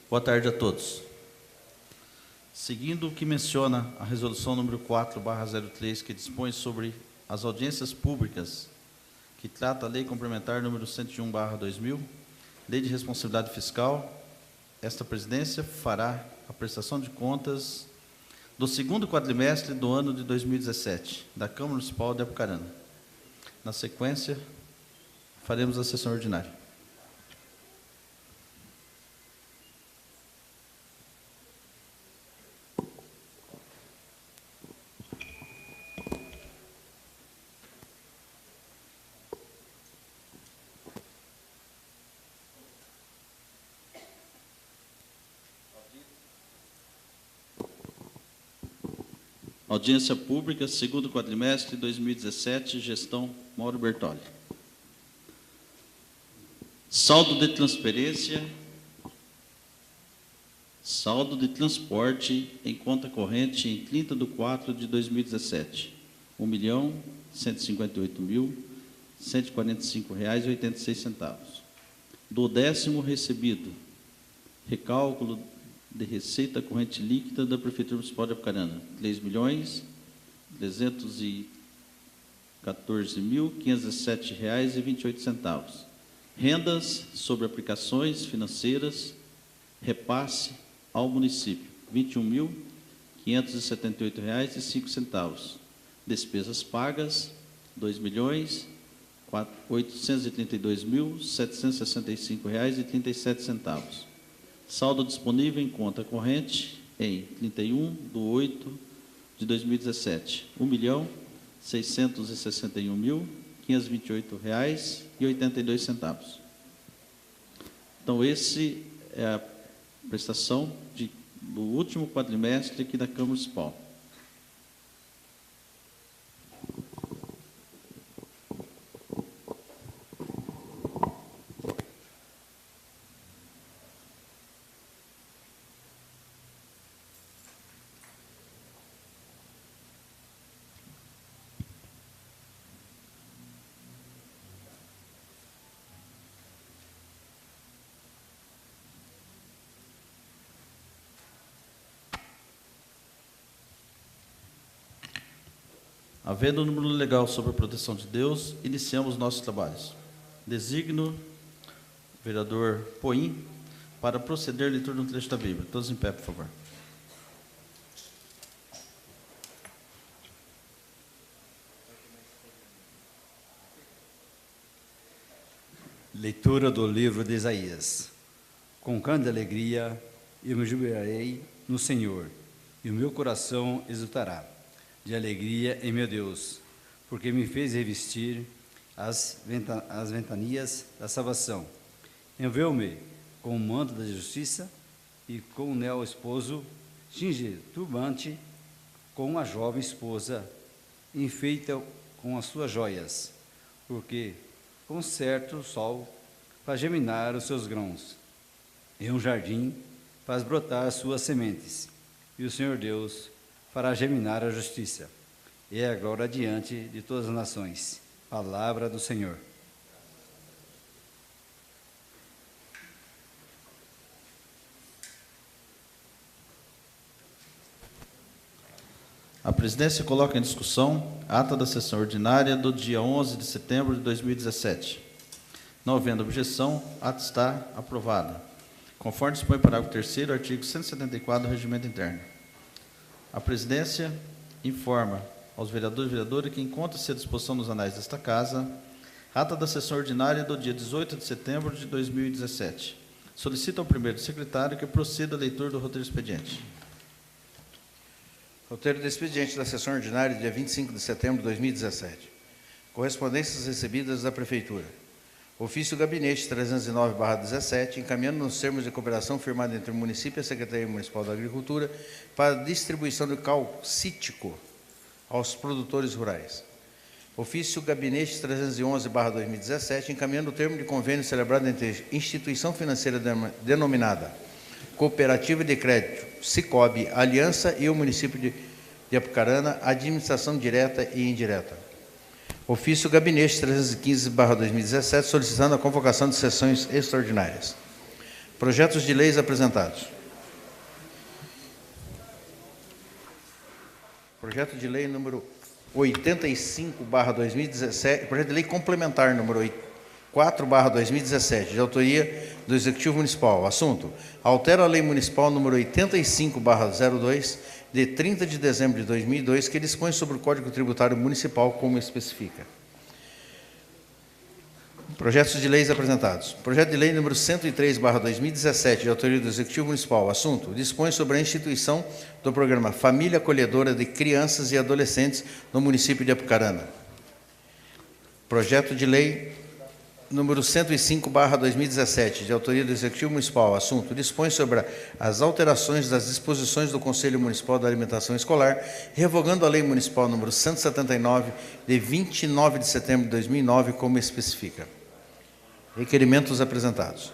Boa tarde a todos. Seguindo o que menciona a resolução número 4/03, que dispõe sobre as audiências públicas, que trata a lei complementar número 101/2000, lei de responsabilidade fiscal, esta presidência fará a prestação de contas do segundo quadrimestre do ano de 2017, da Câmara Municipal de Apucarana. Na sequência, faremos a sessão ordinária. Audiência pública, segundo quadrimestre de 2017, gestão Mauro Bertolli. Saldo de transferência, saldo de transporte em conta corrente em 30/4/2017, R$ 1.158.145,86. Do décimo recebido, recálculo de receita corrente líquida da Prefeitura Municipal de Apucarana, R$ 3.314.517,28. Rendas sobre aplicações financeiras, repasse ao município, R$ 21.578,05. Despesas pagas, R$ 2.832.765,37. Saldo disponível em conta corrente em 31/8/2017, R$ 1.661.528,82. Então, esse é a prestação do último quadrimestre aqui da Câmara Municipal. Havendo o número legal sobre a proteção de Deus, iniciamos nossos trabalhos. Designo o vereador Poim para proceder à leitura do trecho da Bíblia. Todos em pé, por favor. Leitura do livro de Isaías. Com grande alegria eu me jubilarei no Senhor, e o meu coração exultará de alegria em meu Deus, porque me fez revestir as ventanias da salvação. Envolveu-me com o manto da justiça e com o neo esposo, cinge turbante com a jovem esposa, enfeita com as suas joias, porque concerta o sol faz germinar os seus grãos, e um jardim faz brotar as suas sementes, e o Senhor Deus fará germinar a justiça, e é agora diante de todas as nações. Palavra do Senhor. A presidência coloca em discussão a ata da sessão ordinária do dia 11 de setembro de 2017. Não havendo objeção, a ata está aprovada, conforme dispõe o parágrafo 3º, artigo 174 do Regimento Interno. A presidência informa aos vereadores e vereadoras que encontra-se à disposição nos anais desta Casa a ata da sessão ordinária do dia 18 de setembro de 2017. Solicita ao primeiro secretário que proceda a leitura do roteiro expediente. Roteiro do expediente da sessão ordinária do dia 25 de setembro de 2017. Correspondências recebidas da Prefeitura. Ofício Gabinete 309/17, encaminhando nos termos de cooperação firmado entre o município e a Secretaria Municipal da Agricultura para distribuição de calcítico aos produtores rurais. Ofício Gabinete 311/2017, encaminhando o termo de convênio celebrado entre instituição financeira denominada Cooperativa de Crédito Sicobi Aliança e o município de Apucarana, administração direta e indireta. Ofício Gabinete 315/2017, solicitando a convocação de sessões extraordinárias. Projetos de leis apresentados. Projeto de lei número 85/2017, projeto de lei complementar número 4/2017, de autoria do Executivo Municipal. Assunto: altera a Lei Municipal número 85/02, de 30 de dezembro de 2002, que dispõe sobre o Código Tributário Municipal, como especifica. Projetos de leis apresentados. Projeto de lei número 103/2017, de autoria do Executivo Municipal. Assunto: dispõe sobre a instituição do programa Família Acolhedora de Crianças e Adolescentes no município de Apucarana. Projeto de lei número 105/2017, de autoria do Executivo Municipal. Assunto: dispõe sobre as alterações das disposições do Conselho Municipal da Alimentação Escolar, revogando a Lei Municipal número 179, de 29 de setembro de 2009, como especifica. Requerimentos apresentados.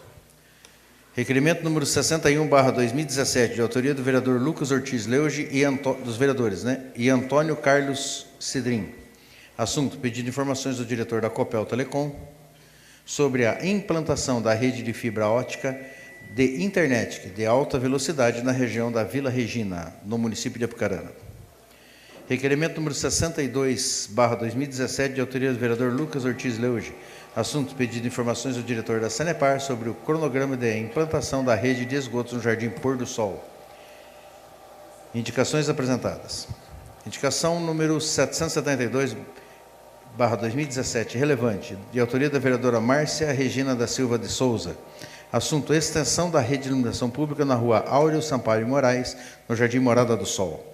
Requerimento número 61/2017, de autoria do vereador Lucas Ortiz Leuge e dos vereadores, e Antônio Carlos Cidrim. Assunto: pedido de informações do diretor da Copel Telecom sobre a implantação da rede de fibra ótica de internet de alta velocidade na região da Vila Regina, no município de Apucarana. Requerimento número 62/2017, de autoria do vereador Lucas Ortiz Leuge. Assunto: pedido de informações do diretor da Sanepar sobre o cronograma de implantação da rede de esgotos no Jardim Pôr do Sol. Indicações apresentadas. Indicação número 772/2017, relevante, de autoria da vereadora Márcia Regina da Silva de Souza. Assunto: extensão da rede de iluminação pública na rua Áureo Sampaio Moraes, no Jardim Morada do Sol.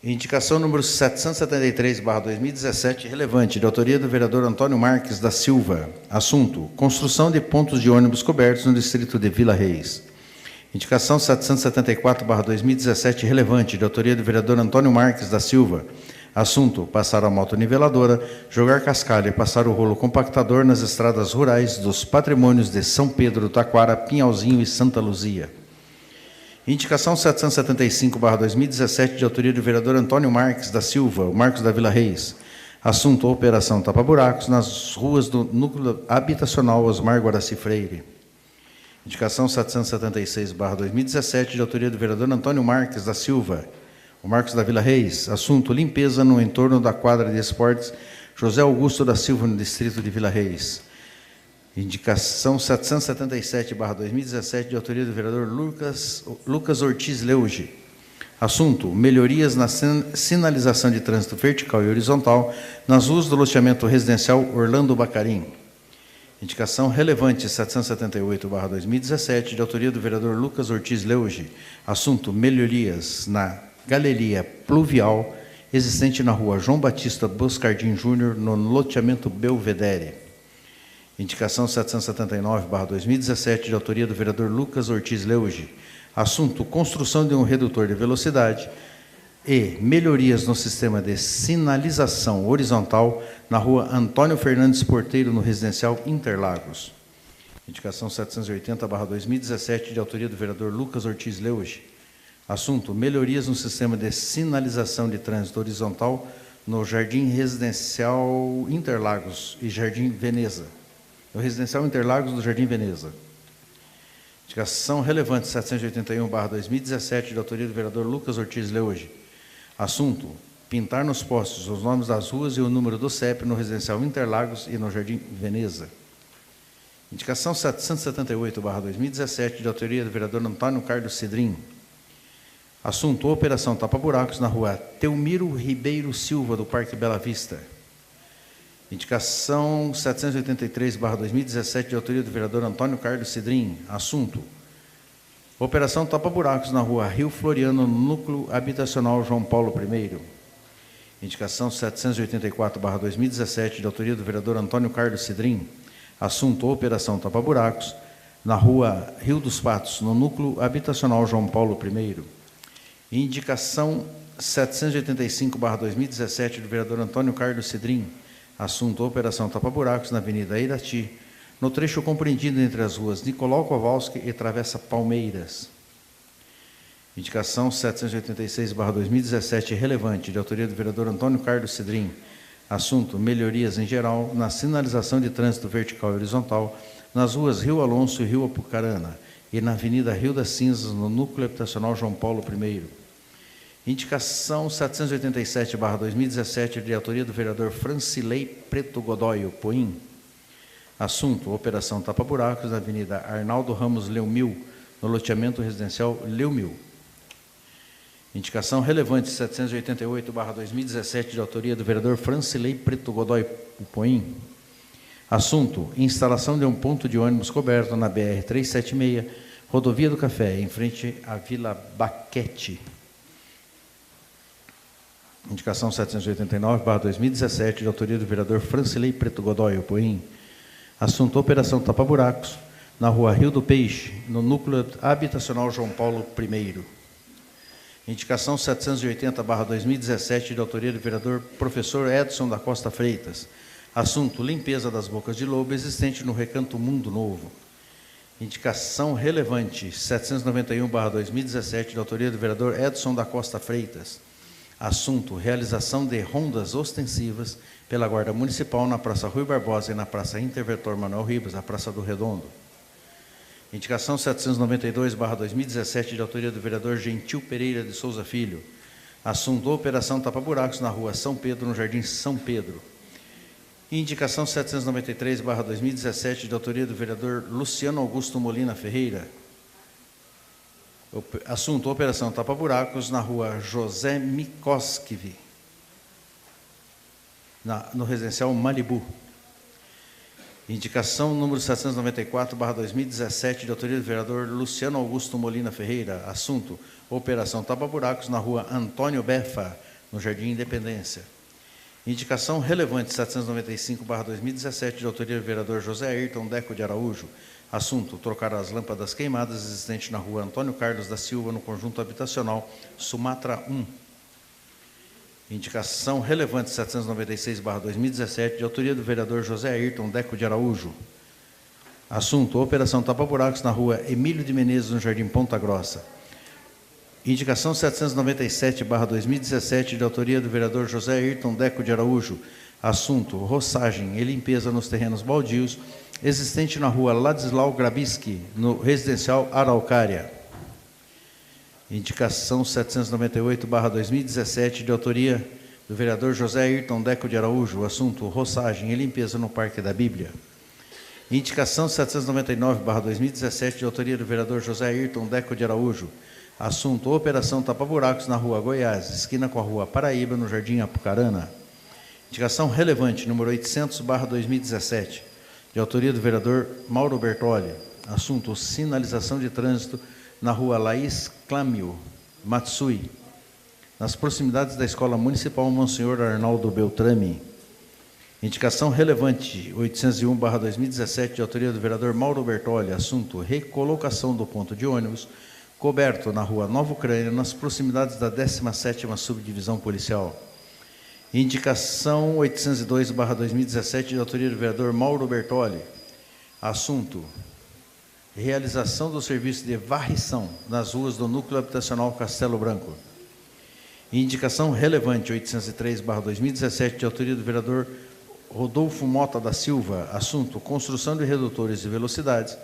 Indicação número 773/2017, relevante, de autoria do vereador Antônio Marques da Silva. Assunto: construção de pontos de ônibus cobertos no distrito de Vila Reis. Indicação 774/2017, relevante, de autoria do vereador Antônio Marques da Silva. Assunto: passar a motoniveladora, jogar cascalho e passar o rolo compactador nas estradas rurais dos patrimônios de São Pedro, Taquara, Pinhalzinho e Santa Luzia. Indicação 775/2017, de autoria do vereador Antônio Marques da Silva, o Marcos da Vila Reis. Assunto: operação tapa-buracos nas ruas do núcleo habitacional Osmar Guaraci Freire. Indicação 776/2017, de autoria do vereador Antônio Marques da Silva, o Marcos da Vila Reis. Assunto: limpeza no entorno da quadra de esportes José Augusto da Silva, no distrito de Vila Reis. Indicação 777/2017, de autoria do vereador Lucas Ortiz Leuge. Assunto: melhorias na sinalização de trânsito vertical e horizontal nas ruas do loteamento residencial Orlando Bacarim. Indicação relevante 778/2017, de autoria do vereador Lucas Ortiz Leuge. Assunto: melhorias na galeria pluvial existente na rua João Batista Boscardim Júnior, no loteamento Belvedere. Indicação 779/2017, de autoria do vereador Lucas Ortiz Leuge. Assunto: construção de um redutor de velocidade e melhorias no sistema de sinalização horizontal na rua Antônio Fernandes Porteiro, no residencial Interlagos. Indicação 780/2017, de autoria do vereador Lucas Ortiz Leuge. Assunto: melhorias no sistema de sinalização de trânsito horizontal no Jardim Residencial Interlagos e Jardim Veneza. No Residencial Interlagos do Jardim Veneza. Indicação relevante 781/2017, de autoria do vereador Lucas Ortiz Leuge. Assunto: pintar nos postes os nomes das ruas e o número do CEP no Residencial Interlagos e no Jardim Veneza. Indicação 778/2017, de autoria do vereador Antônio Carlos Cidrim. Assunto: operação tapa-buracos na rua Teumiro Ribeiro Silva, do Parque Bela Vista. Indicação 783/2017, de autoria do vereador Antônio Carlos Cidrim. Assunto: operação tapa-buracos na rua Rio Floriano, no núcleo habitacional João Paulo I. Indicação 784/2017, de autoria do vereador Antônio Carlos Cidrim. Assunto: operação tapa-buracos na rua Rio dos Patos, no núcleo habitacional João Paulo I. Indicação 785/2017, do vereador Antônio Carlos Cidrim. Assunto: operação tapa-buracos na Avenida Irati, no trecho compreendido entre as ruas Nicolau Kowalski e Travessa Palmeiras. Indicação 786/2017, relevante, de autoria do vereador Antônio Carlos Cidrim. Assunto: melhorias em geral na sinalização de trânsito vertical e horizontal nas ruas Rio Alonso e Rio Apucarana, e na Avenida Rio das Cinzas, no Núcleo Habitacional João Paulo I. Indicação 787/2017, de autoria do vereador Francilei Preto Godoy Poim. Assunto: Operação Tapa Buracos, na Avenida Arnaldo Ramos Leumil, no loteamento residencial Leumil. Indicação relevante 788/2017, de autoria do vereador Francilei Preto Godoy Poim. Assunto: Instalação de um ponto de ônibus coberto na BR-376, Rodovia do Café, em frente à Vila Baquete. Indicação 789/2017, de autoria do vereador Francilei Preto Godoy Poim. Assunto: Operação Tapa Buracos, na rua Rio do Peixe, no Núcleo Habitacional João Paulo I. Indicação 780/2017, de autoria do vereador professor Edson da Costa Freitas. Assunto: Limpeza das bocas de lobo existente no Recanto Mundo Novo. Indicação relevante 791/2017, de autoria do vereador Edson da Costa Freitas. Assunto: Realização de rondas ostensivas pela Guarda Municipal na Praça Rui Barbosa e na Praça Interventor Manuel Ribas, na Praça do Redondo. Indicação 792/2017, de autoria do vereador Gentil Pereira de Souza Filho. Assunto: Operação Tapa Buracos, na rua São Pedro, no Jardim São Pedro. Indicação 793/2017, de autoria do vereador Luciano Augusto Molina Ferreira. Assunto: Operação Tapa Buracos, na rua José Mikoski, no residencial Malibu. Indicação número 794/2017, de autoria do vereador Luciano Augusto Molina Ferreira. Assunto: Operação Tapa Buracos, na rua Antônio Befa, no Jardim Independência. Indicação relevante 795/2017, de autoria do vereador José Ayrton Deco de Araújo. Assunto: Trocar as lâmpadas queimadas existentes na rua Antônio Carlos da Silva, no conjunto habitacional Sumatra 1. Indicação relevante 796/2017, de autoria do vereador José Ayrton Deco de Araújo. Assunto: Operação Tapa Buracos, na rua Emílio de Menezes, no Jardim Ponta Grossa. Indicação 797/2017, de autoria do vereador José Ayrton Deco de Araújo. Assunto: Roçagem e limpeza nos terrenos baldios existente na rua Ladislau Grabisky, no residencial Araucária. Indicação 798/2017, de autoria do vereador José Ayrton Deco de Araújo. Assunto: Roçagem e limpeza no Parque da Bíblia. Indicação 799/2017, de autoria do vereador José Ayrton Deco de Araújo. Assunto: Operação Tapa Buracos, na rua Goiás, esquina com a rua Paraíba, no Jardim Apucarana. Indicação relevante número 800/2017, de autoria do vereador Mauro Bertoli. Assunto: Sinalização de trânsito na rua Laís Clâmio Matsui, nas proximidades da Escola Municipal Monsenhor Arnaldo Beltrame. Indicação relevante 801/2017, de autoria do vereador Mauro Bertoli. Assunto: Recolocação do ponto de ônibus coberto na rua Nova Ucrânia, nas proximidades da 17ª Subdivisão Policial. Indicação 802/2017, de autoria do vereador Mauro Bertoli. Assunto: Realização do serviço de varrição nas ruas do Núcleo Habitacional Castelo Branco. Indicação relevante 803/2017, de autoria do vereador Rodolfo Mota da Silva. Assunto: Construção de redutores de velocidades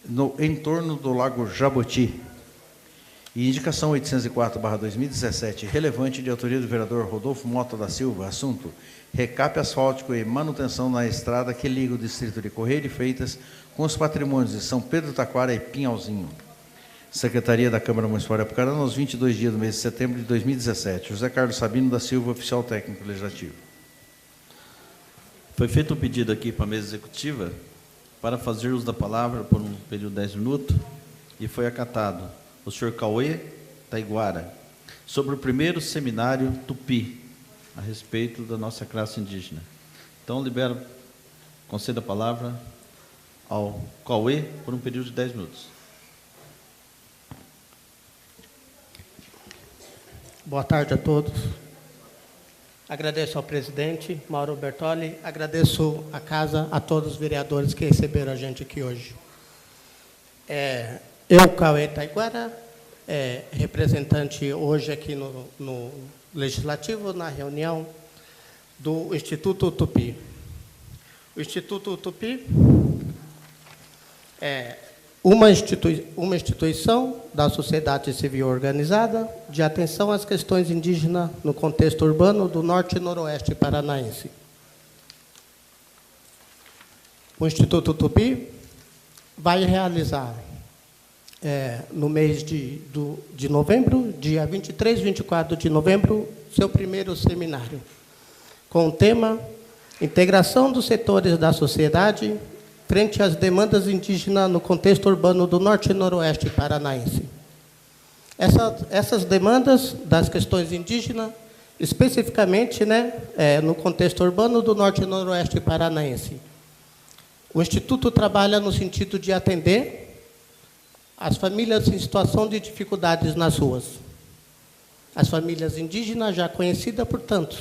no entorno do Lago Jaboti. E indicação 804/2017, relevante, de autoria do vereador Rodolfo Mota da Silva. Assunto: Recape asfáltico e manutenção na estrada que liga o distrito de Correia de Freitas com os patrimônios de São Pedro Taquara e Pinhalzinho. Secretaria da Câmara Municipal de Apucarana, aos 22 dias do mês de setembro de 2017. José Carlos Sabino da Silva, oficial técnico legislativo. Foi feito um pedido aqui para a mesa executiva para fazer uso da palavra por um período de 10 minutos e foi acatado o senhor Cauê Taiguara, sobre o primeiro seminário Tupi, a respeito da nossa classe indígena. Então, concedo a palavra ao Cauê por um período de 10 minutos. Boa tarde a todos. Agradeço ao presidente Mauro Bertoli, agradeço à casa, a todos os vereadores que receberam a gente aqui hoje. Eu, Cauê Taiguara, representante hoje aqui no Legislativo, na reunião do Instituto Tupi. O Instituto Tupi uma instituição da sociedade civil organizada de atenção às questões indígenas no contexto urbano do Norte e Noroeste paranaense. O Instituto Tupi vai realizar, no mês de novembro, dia 23 e 24 de novembro, seu primeiro seminário, com o tema Integração dos setores da sociedade frente às demandas indígenas no contexto urbano do Norte e Noroeste paranaense. Essas demandas das questões indígenas, especificamente, no contexto urbano do Norte e Noroeste paranaense. O Instituto trabalha no sentido de atender as famílias em situação de dificuldades nas ruas. As famílias indígenas já conhecidas por tantos,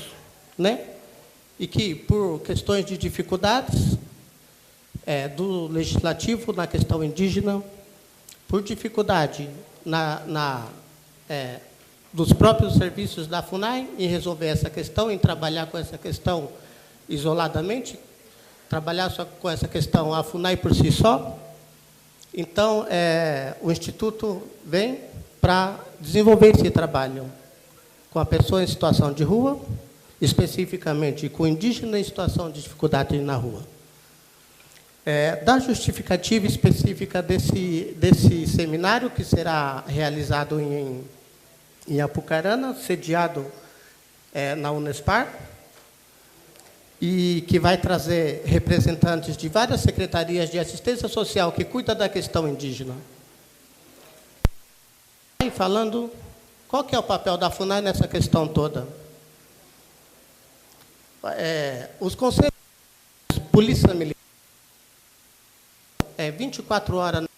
e que, por questões de dificuldades do legislativo na questão indígena, por dificuldade dos próprios serviços da FUNAI em resolver essa questão, em trabalhar com essa questão isoladamente, trabalhar só com essa questão a FUNAI por si só. Então, o Instituto vem para desenvolver esse trabalho com a pessoa em situação de rua, especificamente com o indígena em situação de dificuldade na rua. Da justificativa específica desse seminário, que será realizado em Apucarana, sediado na Unespar, e que vai trazer representantes de várias secretarias de assistência social que cuidam da questão indígena. E falando, qual que é o papel da FUNAI nessa questão toda? Os conselhos de polícia militar 24 horas na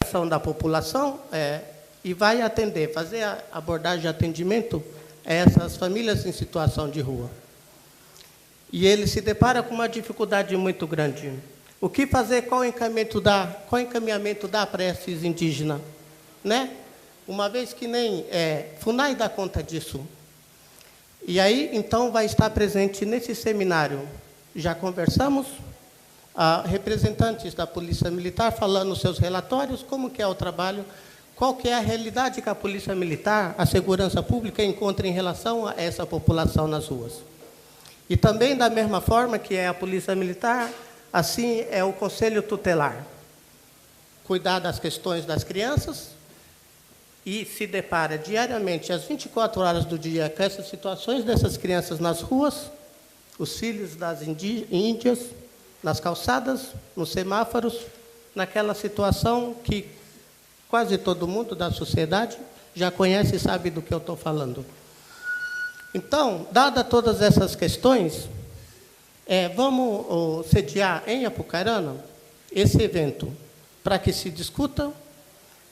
ação da população e vai atender, fazer a abordagem de atendimento a essas famílias em situação de rua. E ele se depara com uma dificuldade muito grande. O que fazer, qual encaminhamento dá para esses indígenas? Uma vez que nem FUNAI dá conta disso. E aí, então, vai estar presente nesse seminário. Já conversamos, representantes da Polícia Militar falando seus relatórios, como que é o trabalho, qual que é a realidade que a Polícia Militar, a segurança pública encontra em relação a essa população nas ruas. E também, da mesma forma que é a Polícia Militar, assim é o Conselho Tutelar. Cuidar das questões das crianças e se depara diariamente, às 24 horas do dia, com essas situações dessas crianças nas ruas, os filhos das índias, nas calçadas, nos semáforos, naquela situação que quase todo mundo da sociedade já conhece e sabe do que eu estou falando. Então, dadas todas essas questões, vamos sediar em Apucarana esse evento para que se discuta,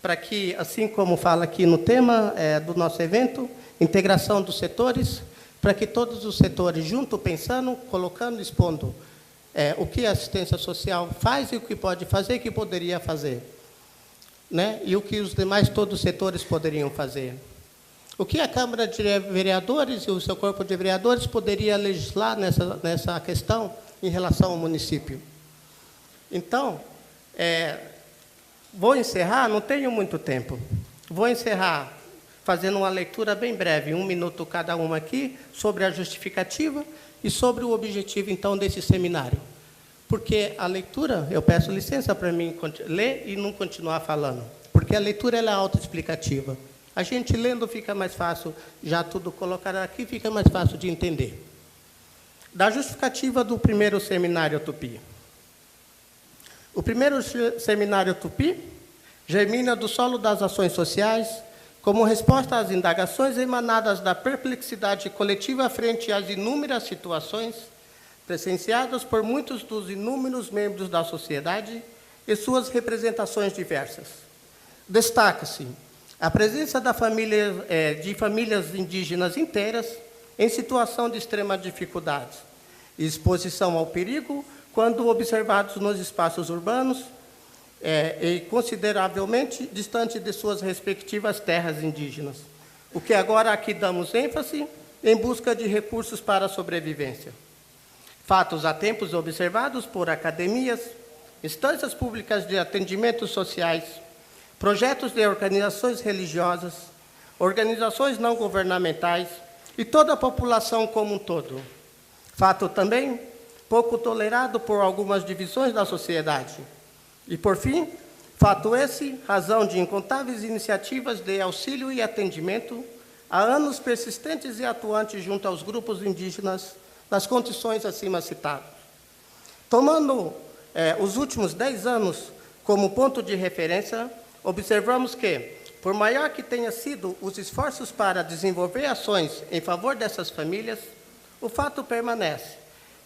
para que, assim como fala aqui no tema do nosso evento, integração dos setores, para que todos os setores, junto, pensando, colocando, expondo o que a assistência social faz e o que pode fazer e o que poderia fazer, e o que os demais todos os setores poderiam fazer. O que a Câmara de Vereadores e o seu corpo de vereadores poderia legislar nessa questão em relação ao município. Então, vou encerrar, não tenho muito tempo, vou encerrar fazendo uma leitura bem breve, 1 minuto cada uma aqui, sobre a justificativa e sobre o objetivo, então, desse seminário. Porque a leitura, eu peço licença para mim ler e não continuar falando, porque a leitura ela é autoexplicativa. A gente lendo fica mais fácil, já tudo colocado aqui, fica mais fácil de entender. Da justificativa do primeiro seminário Tupi. O primeiro seminário Tupi germina do solo das ações sociais como resposta às indagações emanadas da perplexidade coletiva frente às inúmeras situações presenciadas por muitos dos inúmeros membros da sociedade e suas representações diversas. Destaca-se a presença de famílias indígenas inteiras em situação de extrema dificuldade e exposição ao perigo quando observados nos espaços urbanos e consideravelmente distante de suas respectivas terras indígenas, o que agora aqui damos ênfase em busca de recursos para a sobrevivência. Fatos há tempos observados por academias, instâncias públicas de atendimentos sociais, projetos de organizações religiosas, organizações não governamentais e toda a população como um todo. Fato também pouco tolerado por algumas divisões da sociedade. E, por fim, fato esse, razão de incontáveis iniciativas de auxílio e atendimento, há anos persistentes e atuantes junto aos grupos indígenas, nas condições acima citadas. Tomando os últimos 10 anos como ponto de referência, observamos que, por maior que tenham sido os esforços para desenvolver ações em favor dessas famílias, o fato permanece,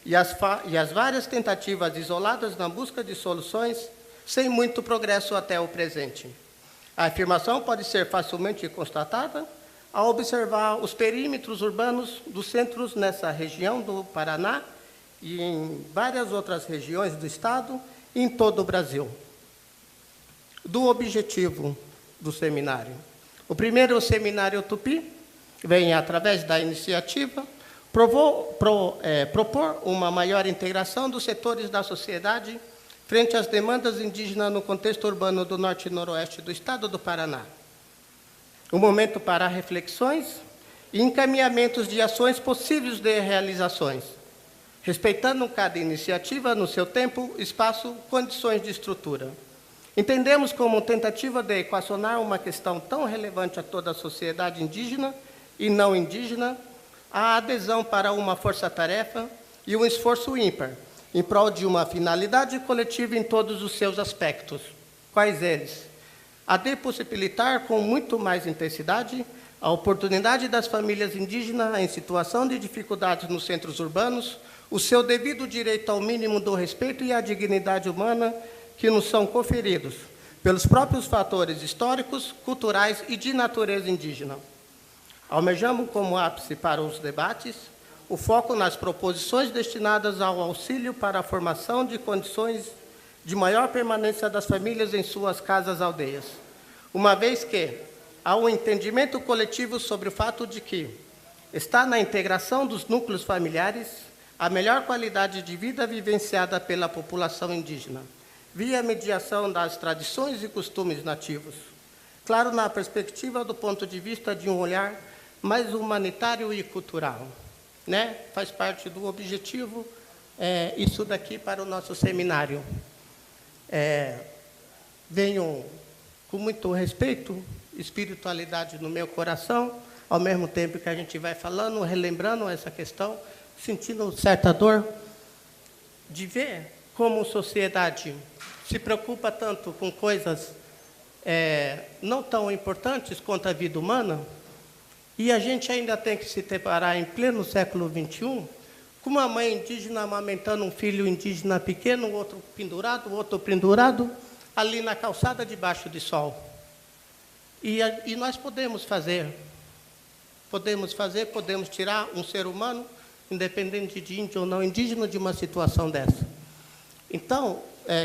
e as várias tentativas isoladas na busca de soluções, sem muito progresso até o presente. A afirmação pode ser facilmente constatada ao observar os perímetros urbanos dos centros nessa região do Paraná e em várias outras regiões do Estado e em todo o Brasil. Do objetivo do seminário. O primeiro, o Seminário Tupi, vem, através da iniciativa, propor uma maior integração dos setores da sociedade frente às demandas indígenas no contexto urbano do norte e noroeste do Estado do Paraná. Um momento para reflexões e encaminhamentos de ações possíveis de realizações, respeitando cada iniciativa no seu tempo, espaço, condições de estrutura. Entendemos como tentativa de equacionar uma questão tão relevante a toda a sociedade indígena e não indígena, a adesão para uma força-tarefa e um esforço ímpar, em prol de uma finalidade coletiva em todos os seus aspectos. Quais eles? A de possibilitar com muito mais intensidade a oportunidade das famílias indígenas em situação de dificuldades nos centros urbanos, o seu devido direito ao mínimo do respeito e à dignidade humana que nos são conferidos pelos próprios fatores históricos, culturais e de natureza indígena. Almejamos como ápice para os debates o foco nas proposições destinadas ao auxílio para a formação de condições de maior permanência das famílias em suas casas-aldeias, uma vez que há um entendimento coletivo sobre o fato de que está na integração dos núcleos familiares a melhor qualidade de vida vivenciada pela população indígena, via mediação das tradições e costumes nativos. Claro, na perspectiva do ponto de vista de um olhar mais humanitário e cultural. Né? Faz parte do objetivo isso daqui para o nosso seminário. Venho com muito respeito, espiritualidade no meu coração, ao mesmo tempo que a gente vai falando, relembrando essa questão, sentindo certa dor de ver como a sociedade se preocupa tanto com coisas não tão importantes quanto a vida humana, e a gente ainda tem que se deparar em pleno século XXI com uma mãe indígena amamentando um filho indígena pequeno, o outro pendurado, ali na calçada debaixo de sol. E nós podemos tirar um ser humano, independente de índio ou não indígena, de uma situação dessa. Então,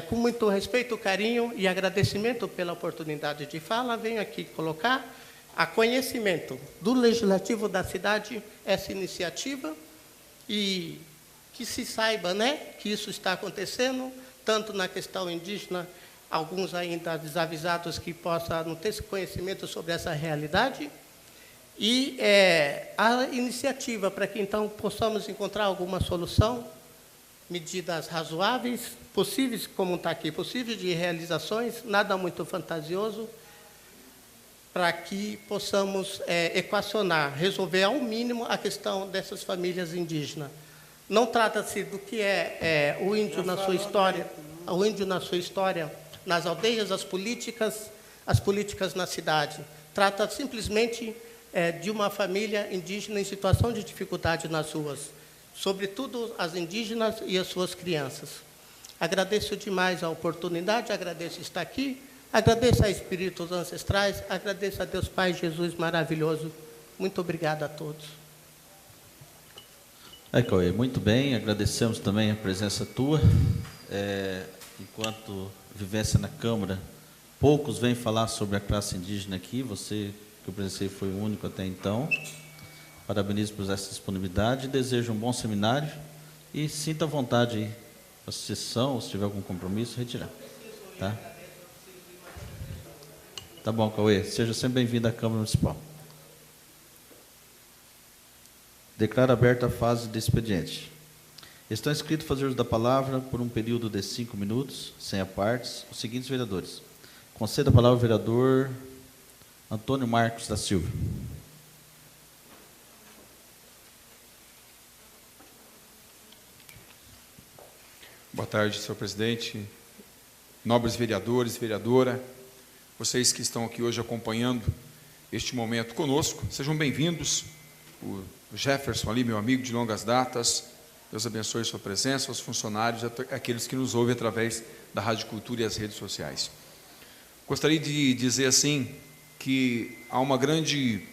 com muito respeito, carinho e agradecimento pela oportunidade de fala, venho aqui colocar a conhecimento do Legislativo da cidade essa iniciativa e que se saiba, né, que isso está acontecendo, tanto na questão indígena, alguns ainda desavisados que possam não ter esse conhecimento sobre essa realidade, e a iniciativa para que, então, possamos encontrar alguma solução, medidas razoáveis, possíveis, como está aqui, possíveis de realizações, nada muito fantasioso, para que possamos equacionar, resolver ao mínimo a questão dessas famílias indígenas. Não trata-se do que o índio na sua história, o índio na sua história, nas aldeias, as políticas na cidade. Trata simplesmente de uma família indígena em situação de dificuldade nas ruas, sobretudo as indígenas e as suas crianças. Agradeço demais a oportunidade, agradeço estar aqui, agradeço a espíritos ancestrais, agradeço a Deus Pai Jesus maravilhoso. Muito obrigado a todos. Cauê, muito bem, agradecemos também a presença tua. Enquanto vivência na Câmara, poucos vêm falar sobre a classe indígena aqui, você que eu presenciei foi o único até então. Parabenizo por essa disponibilidade, desejo um bom seminário e sinta à vontade aí a sessão, ou se tiver algum compromisso, retirar. Tá? Tá bom, Cauê. Seja sempre bem-vindo à Câmara Municipal. Declaro aberta a fase de expediente. Estão inscritos a fazer uso da palavra por um período de 5 minutos, sem apartes, os seguintes vereadores. Conceda a palavra ao vereador Antônio Marcos da Silva. Boa tarde, senhor presidente, nobres vereadores, vereadora, vocês que estão aqui hoje acompanhando este momento conosco, sejam bem-vindos. O Jefferson ali, meu amigo de longas datas, Deus abençoe sua presença, os funcionários, aqueles que nos ouvem através da Rádio Cultura e as redes sociais. Gostaria de dizer assim, que há uma grande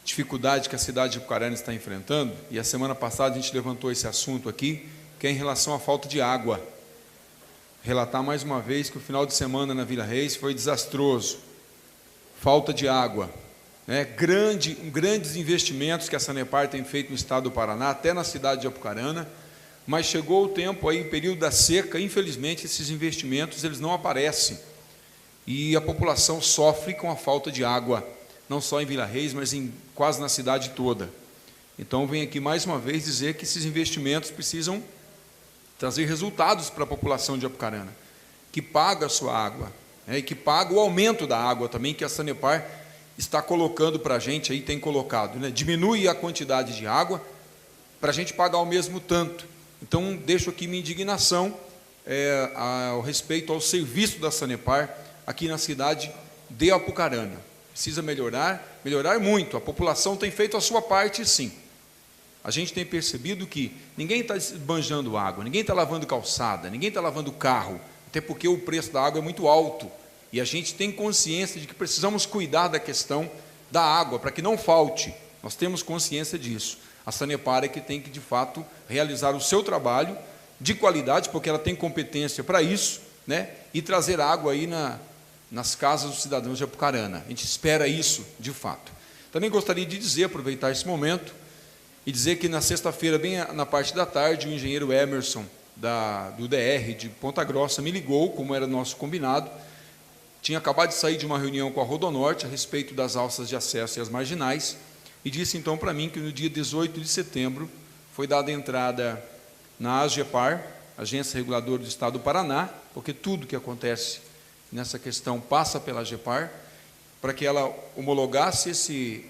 dificuldade que a cidade de Apucarana está enfrentando, e a semana passada a gente levantou esse assunto aqui, que é em relação à falta de água. Relatar mais uma vez que o final de semana na Vila Reis foi desastroso. Falta de água. Grandes investimentos que a Sanepar tem feito no estado do Paraná, até na cidade de Apucarana, mas chegou o tempo aí, período da seca, infelizmente esses investimentos eles não aparecem. E a população sofre com a falta de água, não só em Vila Reis, mas quase na cidade toda. Então, venho aqui mais uma vez dizer que esses investimentos precisam trazer resultados para a população de Apucarana, que paga a sua água, e que paga o aumento da água também, que a Sanepar está colocando para a gente, aí tem colocado, diminui a quantidade de água, para a gente pagar o mesmo tanto. Então, deixo aqui minha indignação ao respeito ao serviço da Sanepar, aqui na cidade de Apucarana. Precisa melhorar muito. A população tem feito a sua parte, sim. A gente tem percebido que ninguém está esbanjando água, ninguém está lavando calçada, ninguém está lavando carro, até porque o preço da água é muito alto. E a gente tem consciência de que precisamos cuidar da questão da água, para que não falte. Nós temos consciência disso. A Sanepar é que tem que, de fato, realizar o seu trabalho de qualidade, porque ela tem competência para isso, e trazer água aí nas casas dos cidadãos de Apucarana. A gente espera isso, de fato. Também gostaria de dizer, aproveitar esse momento, e dizer que na sexta-feira, bem na parte da tarde, o engenheiro Emerson, do DR de Ponta Grossa, me ligou, como era nosso combinado, tinha acabado de sair de uma reunião com a Rodonorte a respeito das alças de acesso e as marginais, e disse então para mim que no dia 18 de setembro foi dada entrada na AGEPAR, Agência Reguladora do Estado do Paraná, porque tudo que acontece nessa questão passa pela AGEPAR, para que ela homologasse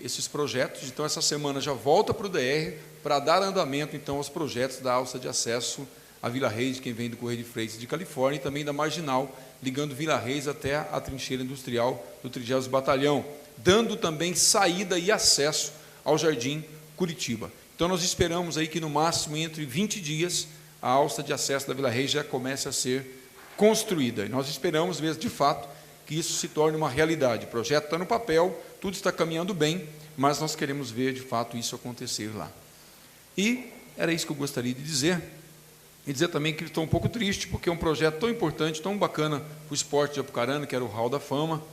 esses projetos. Então, essa semana já volta para o DR para dar andamento então aos projetos da alça de acesso à Vila Reis, de quem vem do Correio de Freitas de Califórnia, e também da Marginal, ligando Vila Reis até a trincheira industrial do 30º Batalhão, dando também saída e acesso ao Jardim Curitiba. Então, nós esperamos aí que, no máximo, entre 20 dias, a alça de acesso da Vila Reis já comece a ser construída. E nós esperamos mesmo, de fato, que isso se torne uma realidade. O projeto está no papel, tudo está caminhando bem, mas nós queremos ver, de fato, isso acontecer lá. E era isso que eu gostaria de dizer. E dizer também que estou um pouco triste, porque é um projeto tão importante, tão bacana para o esporte de Apucarana, que era o Hall da Fama,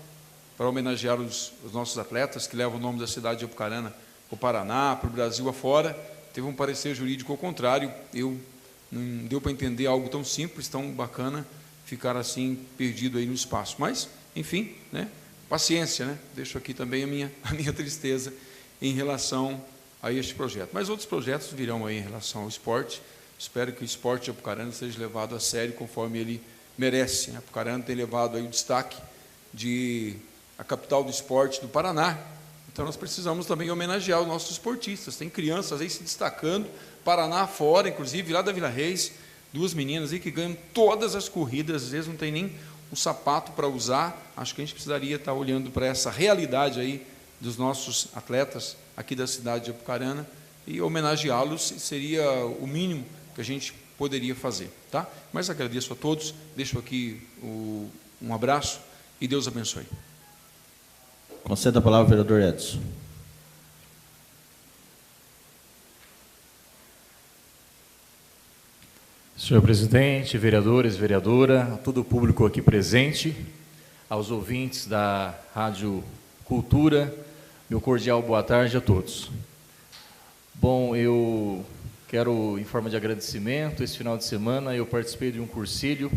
para homenagear os nossos atletas, que levam o nome da cidade de Apucarana para o Paraná, para o Brasil afora. Teve um parecer jurídico ao contrário. Não deu para entender algo tão simples, tão bacana, ficar assim, perdido aí no espaço. Mas, enfim, paciência, Deixo aqui também a minha tristeza em relação a este projeto. Mas outros projetos virão aí em relação ao esporte. Espero que o esporte de Apucarana seja levado a sério conforme ele merece. Apucarana tem levado aí o destaque de a capital do esporte do Paraná. Então, nós precisamos também homenagear os nossos esportistas. Tem crianças aí se destacando, Paraná fora, inclusive lá da Vila Reis, 2 meninas aí que ganham todas as corridas, às vezes não tem nem um sapato para usar. Acho que a gente precisaria estar olhando para essa realidade aí dos nossos atletas aqui da cidade de Apucarana, e homenageá-los seria o mínimo que a gente poderia fazer, tá? Mas agradeço a todos, deixo aqui um abraço e Deus abençoe. Conceda a palavra ao vereador Edson. Senhor presidente, vereadores, vereadora, a todo o público aqui presente, aos ouvintes da Rádio Cultura, meu cordial boa tarde a todos. Bom, eu quero, em forma de agradecimento, esse final de semana eu participei de um cursilho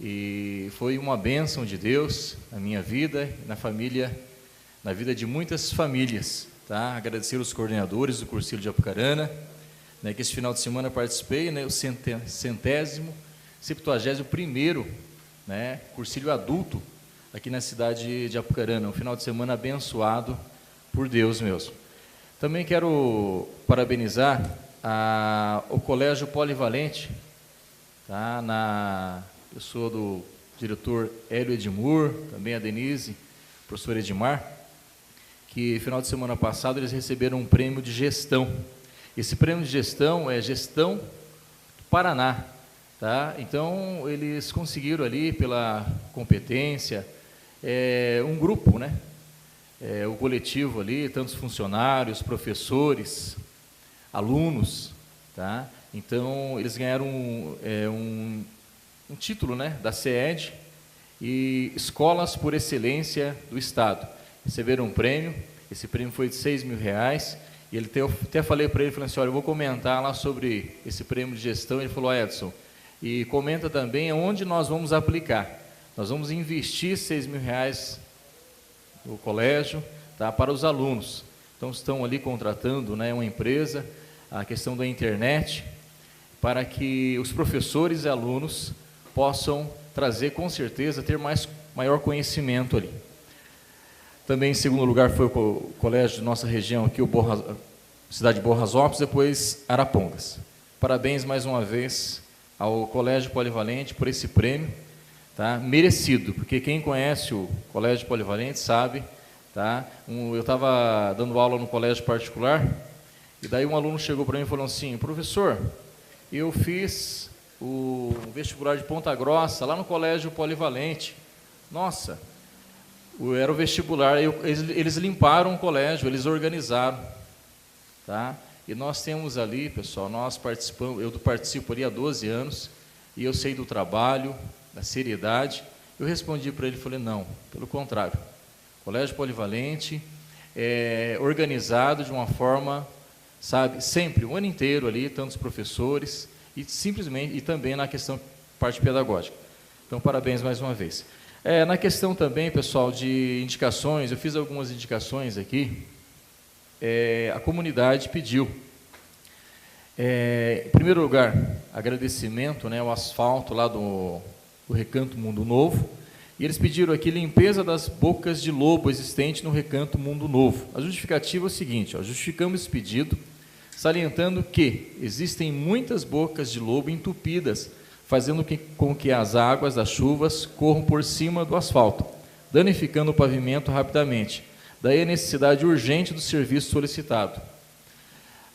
e foi uma bênção de Deus na minha vida e na família, na vida de muitas famílias, tá? Agradecer os coordenadores do cursilho de Apucarana, né, que esse final de semana eu participei, né, o 71º, né, cursilho adulto aqui na cidade de Apucarana, um final de semana abençoado por Deus mesmo. Também quero parabenizar o Colégio Polivalente, tá, eu sou do diretor Hélio Edmur, também a Denise, professor Edmar, que final de semana passado eles receberam um prêmio de gestão. Esse prêmio de gestão é Gestão do Paraná, tá? Então eles conseguiram ali pela competência, um grupo, né? O coletivo ali, tantos funcionários, professores, alunos, tá? Então eles ganharam um título, né, da CED e Escolas por Excelência do Estado. Receberam um prêmio, esse prêmio foi de R$6.000, e até falei para ele, falei assim, olha, eu vou comentar lá sobre esse prêmio de gestão. Ele falou, Edson, e comenta também onde nós vamos aplicar. Nós vamos investir R$6.000 no colégio, tá, para os alunos. Então estão ali contratando, né, uma empresa, a questão da internet, para que os professores e alunos possam trazer, com certeza, ter maior conhecimento ali. Também, em segundo lugar, foi o colégio de nossa região, aqui, cidade de Borrasópolis, depois Arapongas. Parabéns, mais uma vez, ao Colégio Polivalente por esse prêmio, tá? Merecido, porque quem conhece o Colégio Polivalente sabe, tá? Eu estava dando aula no colégio particular, e daí um aluno chegou para mim e falou assim, professor, eu fiz o vestibular de Ponta Grossa, lá no Colégio Polivalente. Nossa, era o vestibular, eles limparam o colégio, eles organizaram, tá? E nós temos ali, pessoal, eu participo ali há 12 anos, e eu sei do trabalho, da seriedade. Eu respondi para ele, falei, não, pelo contrário, Colégio Polivalente é organizado de uma forma, sabe, sempre, o ano inteiro ali, tantos professores, e também na questão parte pedagógica. Então, parabéns mais uma vez. Na questão também, pessoal, de indicações, eu fiz algumas indicações aqui, a comunidade pediu. Em primeiro lugar, agradecimento, né, ao asfalto lá do Recanto Mundo Novo, e eles pediram aqui limpeza das bocas de lobo existentes no Recanto Mundo Novo. A justificativa é o seguinte, justificamos esse pedido, salientando que existem muitas bocas de lobo entupidas, fazendo com que as águas das chuvas corram por cima do asfalto, danificando o pavimento rapidamente. Daí a necessidade urgente do serviço solicitado.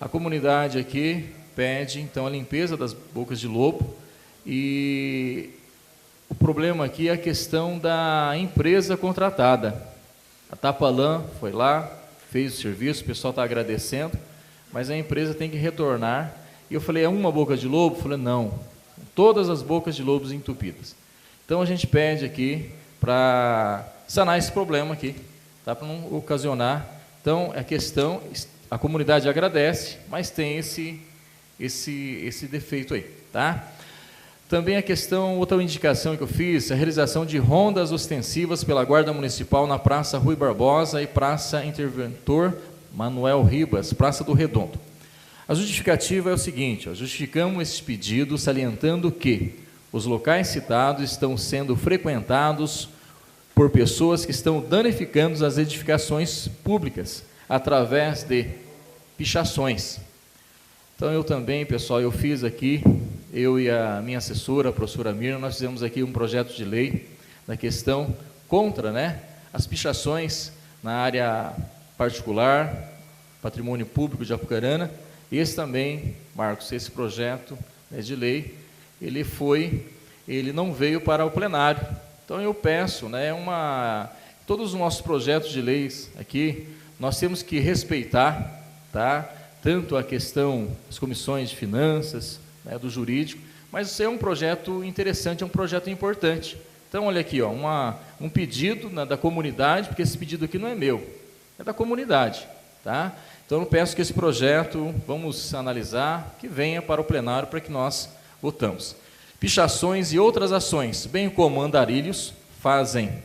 A comunidade aqui pede, então, a limpeza das bocas de lobo, e o problema aqui é a questão da empresa contratada. A Tapalã foi lá, fez o serviço, o pessoal está agradecendo, mas a empresa tem que retornar. E eu falei, é uma boca de lobo? Eu falei, não, todas as bocas de lobos entupidas. Então a gente pede aqui para sanar esse problema aqui, tá? Para não ocasionar. Então a comunidade agradece, mas tem esse defeito aí, tá? Também a questão, outra indicação que eu fiz, a realização de rondas ostensivas pela Guarda Municipal na Praça Rui Barbosa e Praça Interventor Manuel Ribas, Praça do Redondo. A justificativa é o seguinte, justificamos esse pedido salientando que os locais citados estão sendo frequentados por pessoas que estão danificando as edificações públicas através de pichações. Então eu também, pessoal, eu fiz aqui, eu e a minha assessora, a professora Mirna, nós fizemos aqui um projeto de lei na questão contra, né, as pichações na área particular, patrimônio público de Apucarana. Esse também, Marcos, esse projeto, né, de lei, ele não veio para o plenário. Então eu peço, né, todos os nossos projetos de leis aqui, nós temos que respeitar, tá, tanto a questão das comissões de finanças, né, do jurídico, mas isso é um projeto interessante, é um projeto importante. Então, olha aqui, ó, um pedido da comunidade, porque esse pedido aqui não é meu, é da comunidade, tá? Então, eu peço que esse projeto, vamos analisar, que venha para o plenário para que nós votamos. Pichações e outras ações, bem como andarilhos, fazem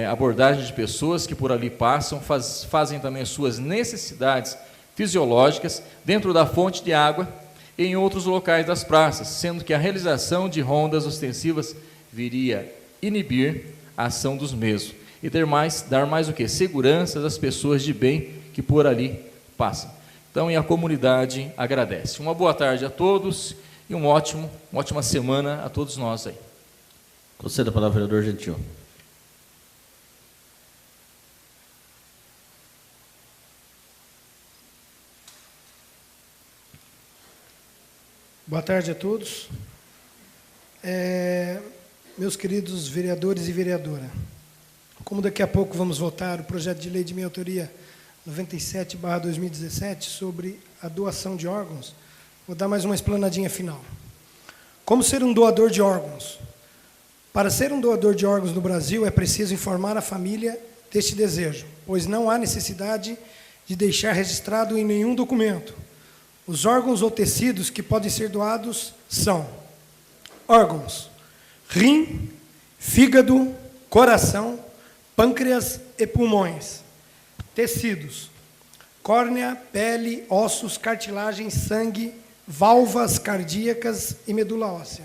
abordagem de pessoas que por ali passam, fazem também as suas necessidades fisiológicas dentro da fonte de água e em outros locais das praças, sendo que a realização de rondas ostensivas viria inibir a ação dos mesmos e dar mais o quê? Segurança às pessoas de bem que por ali passam. Então, e a comunidade agradece. Uma boa tarde a todos e uma ótima semana a todos nós aí. Conceda a palavra ao vereador Gentil. Boa tarde a todos. Meus queridos vereadores e vereadora, como daqui a pouco vamos votar o projeto de lei de minha autoria 97/2017 sobre a doação de órgãos, vou dar mais uma explanadinha final. Como ser um doador de órgãos? Para ser um doador de órgãos no Brasil, é preciso informar a família deste desejo, pois não há necessidade de deixar registrado em nenhum documento. Os órgãos ou tecidos que podem ser doados são órgãos: rim, fígado, coração, pâncreas e pulmões. Tecidos: córnea, pele, ossos, cartilagem, sangue, válvulas cardíacas e medula óssea.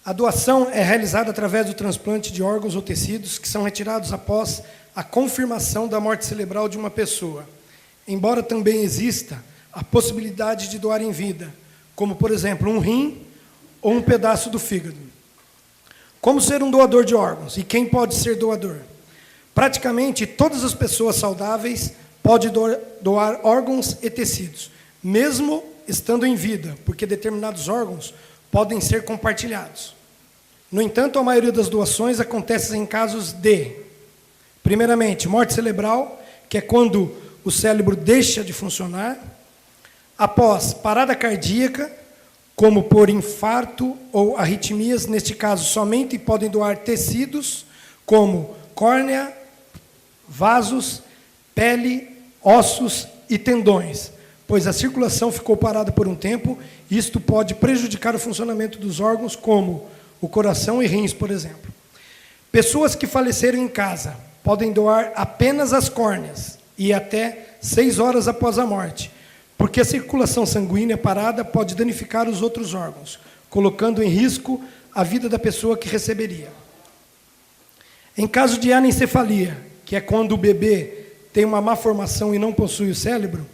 A doação é realizada através do transplante de órgãos ou tecidos que são retirados após a confirmação da morte cerebral de uma pessoa, embora também exista a possibilidade de doar em vida, como, por exemplo, um rim ou um pedaço do fígado. Como ser um doador de órgãos? E quem pode ser doador? Praticamente todas as pessoas saudáveis podem doar órgãos e tecidos, mesmo estando em vida, porque determinados órgãos podem ser compartilhados. No entanto, a maioria das doações acontece em casos de, primeiramente, morte cerebral, que é quando o cérebro deixa de funcionar, após parada cardíaca, como por infarto ou arritmias, neste caso somente podem doar tecidos, como córnea, vasos, pele, ossos e tendões, pois a circulação ficou parada por um tempo, e isto pode prejudicar o funcionamento dos órgãos, como o coração e rins, por exemplo. Pessoas que faleceram em casa podem doar apenas as córneas, e até 6 horas após a morte, porque a circulação sanguínea parada pode danificar os outros órgãos, colocando em risco a vida da pessoa que receberia. Em caso de anencefalia, que é quando o bebê tem uma má formação e não possui o cérebro,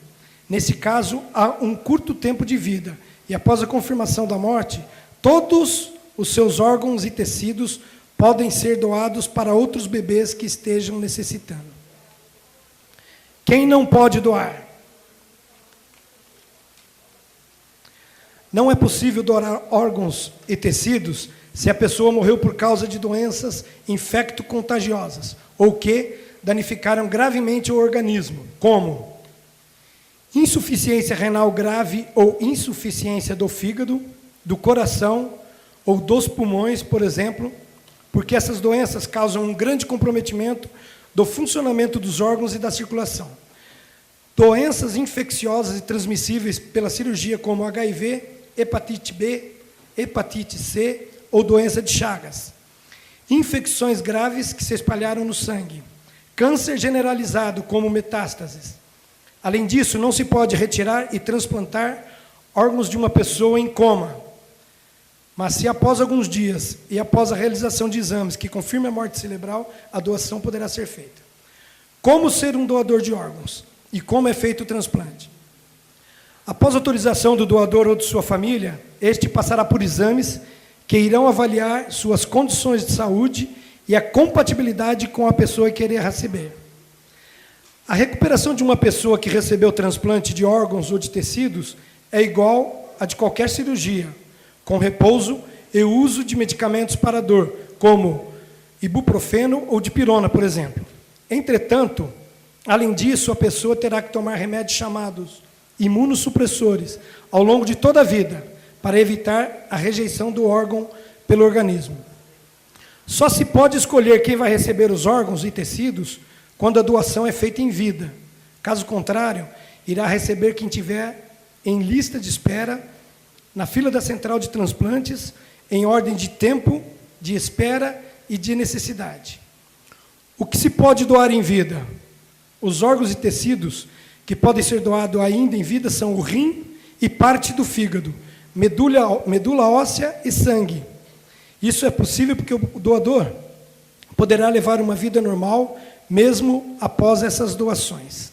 nesse caso, há um curto tempo de vida, e após a confirmação da morte, todos os seus órgãos e tecidos podem ser doados para outros bebês que estejam necessitando. Quem não pode doar? Não é possível doar órgãos e tecidos se a pessoa morreu por causa de doenças infecto-contagiosas ou que danificaram gravemente o organismo, como insuficiência renal grave ou insuficiência do fígado, do coração ou dos pulmões, por exemplo, porque essas doenças causam um grande comprometimento do funcionamento dos órgãos e da circulação. Doenças infecciosas e transmissíveis pela cirurgia, como HIV, hepatite B, hepatite C ou doença de Chagas. Infecções graves que se espalharam no sangue. Câncer generalizado, como metástases. Além disso, não se pode retirar e transplantar órgãos de uma pessoa em coma. Mas se após alguns dias e após a realização de exames que confirmem a morte cerebral, a doação poderá ser feita. Como ser um doador de órgãos? E como é feito o transplante? Após autorização do doador ou de sua família, este passará por exames que irão avaliar suas condições de saúde e a compatibilidade com a pessoa que querer receber. A recuperação de uma pessoa que recebeu transplante de órgãos ou de tecidos é igual a de qualquer cirurgia, com repouso e uso de medicamentos para dor, como ibuprofeno ou dipirona, por exemplo. Entretanto, além disso, a pessoa terá que tomar remédios chamados imunossupressores ao longo de toda a vida, para evitar a rejeição do órgão pelo organismo. Só se pode escolher quem vai receber os órgãos e tecidos quando a doação é feita em vida, Caso contrário, irá receber quem tiver em lista de espera, na fila da central de transplantes, em ordem de tempo, de espera e de necessidade. O que se pode doar em vida? Os órgãos e tecidos que podem ser doados ainda em vida são o rim e parte do fígado, medula óssea e sangue. Isso é possível porque o doador poderá levar uma vida normal, mesmo após essas doações.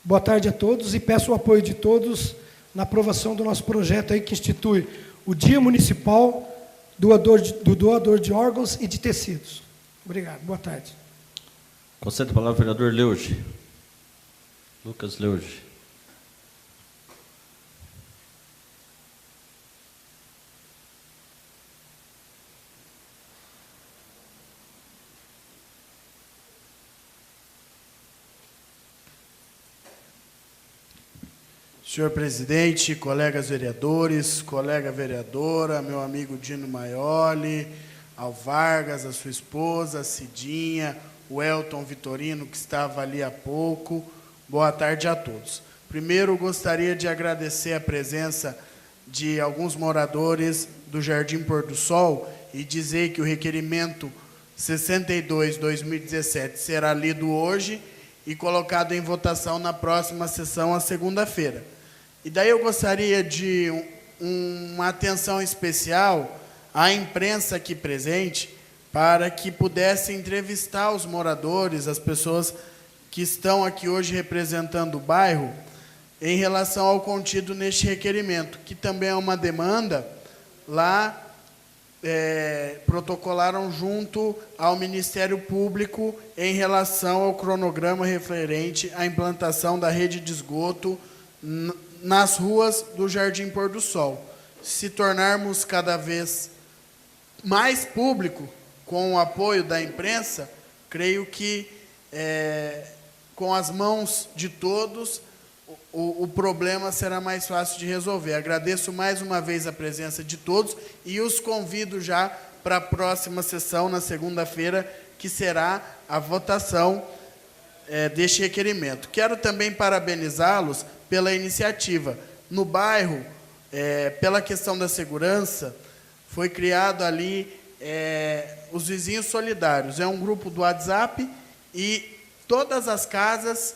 Boa tarde a todos e peço o apoio de todos na aprovação do nosso projeto aí que institui o Dia Municipal do Doador de Órgãos e de Tecidos. Obrigado. Boa tarde. Concede a palavra ao vereador Leuge. Lucas Leuge. Senhor presidente, colegas vereadores, colega vereadora, meu amigo Dino Maioli, ao Vargas, a sua esposa, a Cidinha, o Elton Vitorino, que estava ali há pouco. Boa tarde a todos. Primeiro, gostaria de agradecer a presença de alguns moradores do Jardim Pôr do Sol e dizer que o requerimento 62/2017 será lido hoje e colocado em votação na próxima sessão, a segunda-feira. E daí eu gostaria de uma atenção especial à imprensa aqui presente, para que pudesse entrevistar os moradores, as pessoas que estão aqui hoje representando o bairro, em relação ao contido neste requerimento, que também é uma demanda lá, protocolaram junto ao Ministério Público em relação ao cronograma referente à implantação da rede de esgoto nas ruas do Jardim Pôr do Sol. Se tornarmos cada vez mais público, com o apoio da imprensa, creio que, com as mãos de todos, o problema será mais fácil de resolver. Agradeço mais uma vez a presença de todos e os convido já para a próxima sessão, na segunda-feira, que será a votação deste requerimento. Quero também parabenizá-los pela iniciativa. No bairro, pela questão da segurança, foi criado ali os Vizinhos Solidários. É um grupo do WhatsApp e todas as casas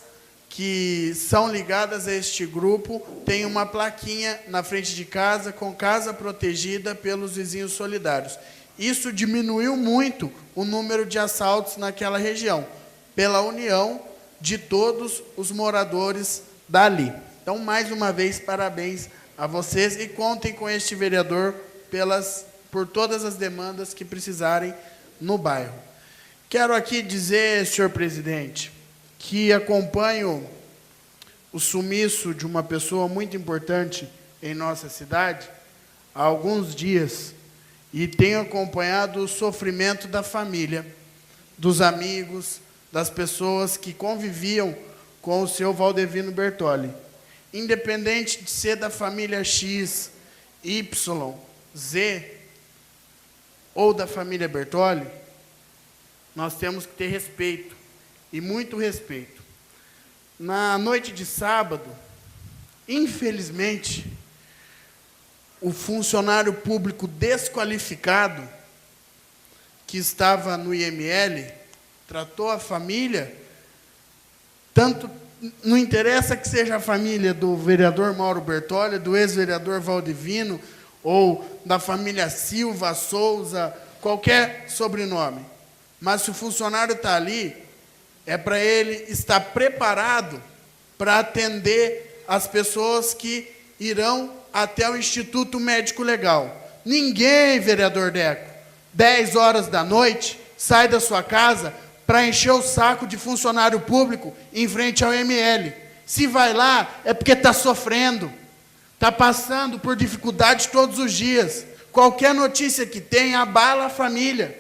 que são ligadas a este grupo têm uma plaquinha na frente de casa com casa protegida pelos Vizinhos Solidários. Isso diminuiu muito o número de assaltos naquela região, pela união de todos os moradores dali. Então, mais uma vez, parabéns a vocês e contem com este vereador por todas as demandas que precisarem no bairro. Quero aqui dizer, senhor presidente, que acompanho o sumiço de uma pessoa muito importante em nossa cidade há alguns dias e tenho acompanhado o sofrimento da família, dos amigos, das pessoas que conviviam com o seu Valdevino Bertoli. Independente de ser da família X, Y, Z ou da família Bertoli, nós temos que ter respeito, e muito respeito. Na noite de sábado, infelizmente, o funcionário público desqualificado, que estava no IML, tratou a família, tanto, não interessa que seja a família do vereador Mauro Bertoli, do ex-vereador Valdevino, ou da família Silva, Souza, qualquer sobrenome. Mas se o funcionário está ali, é para ele estar preparado para atender as pessoas que irão até o Instituto Médico Legal. Ninguém, vereador Deco, 10 horas da noite, sai da sua casa para encher o saco de funcionário público em frente ao ML. Se vai lá, é porque está sofrendo, está passando por dificuldade todos os dias. Qualquer notícia que tem, abala a família.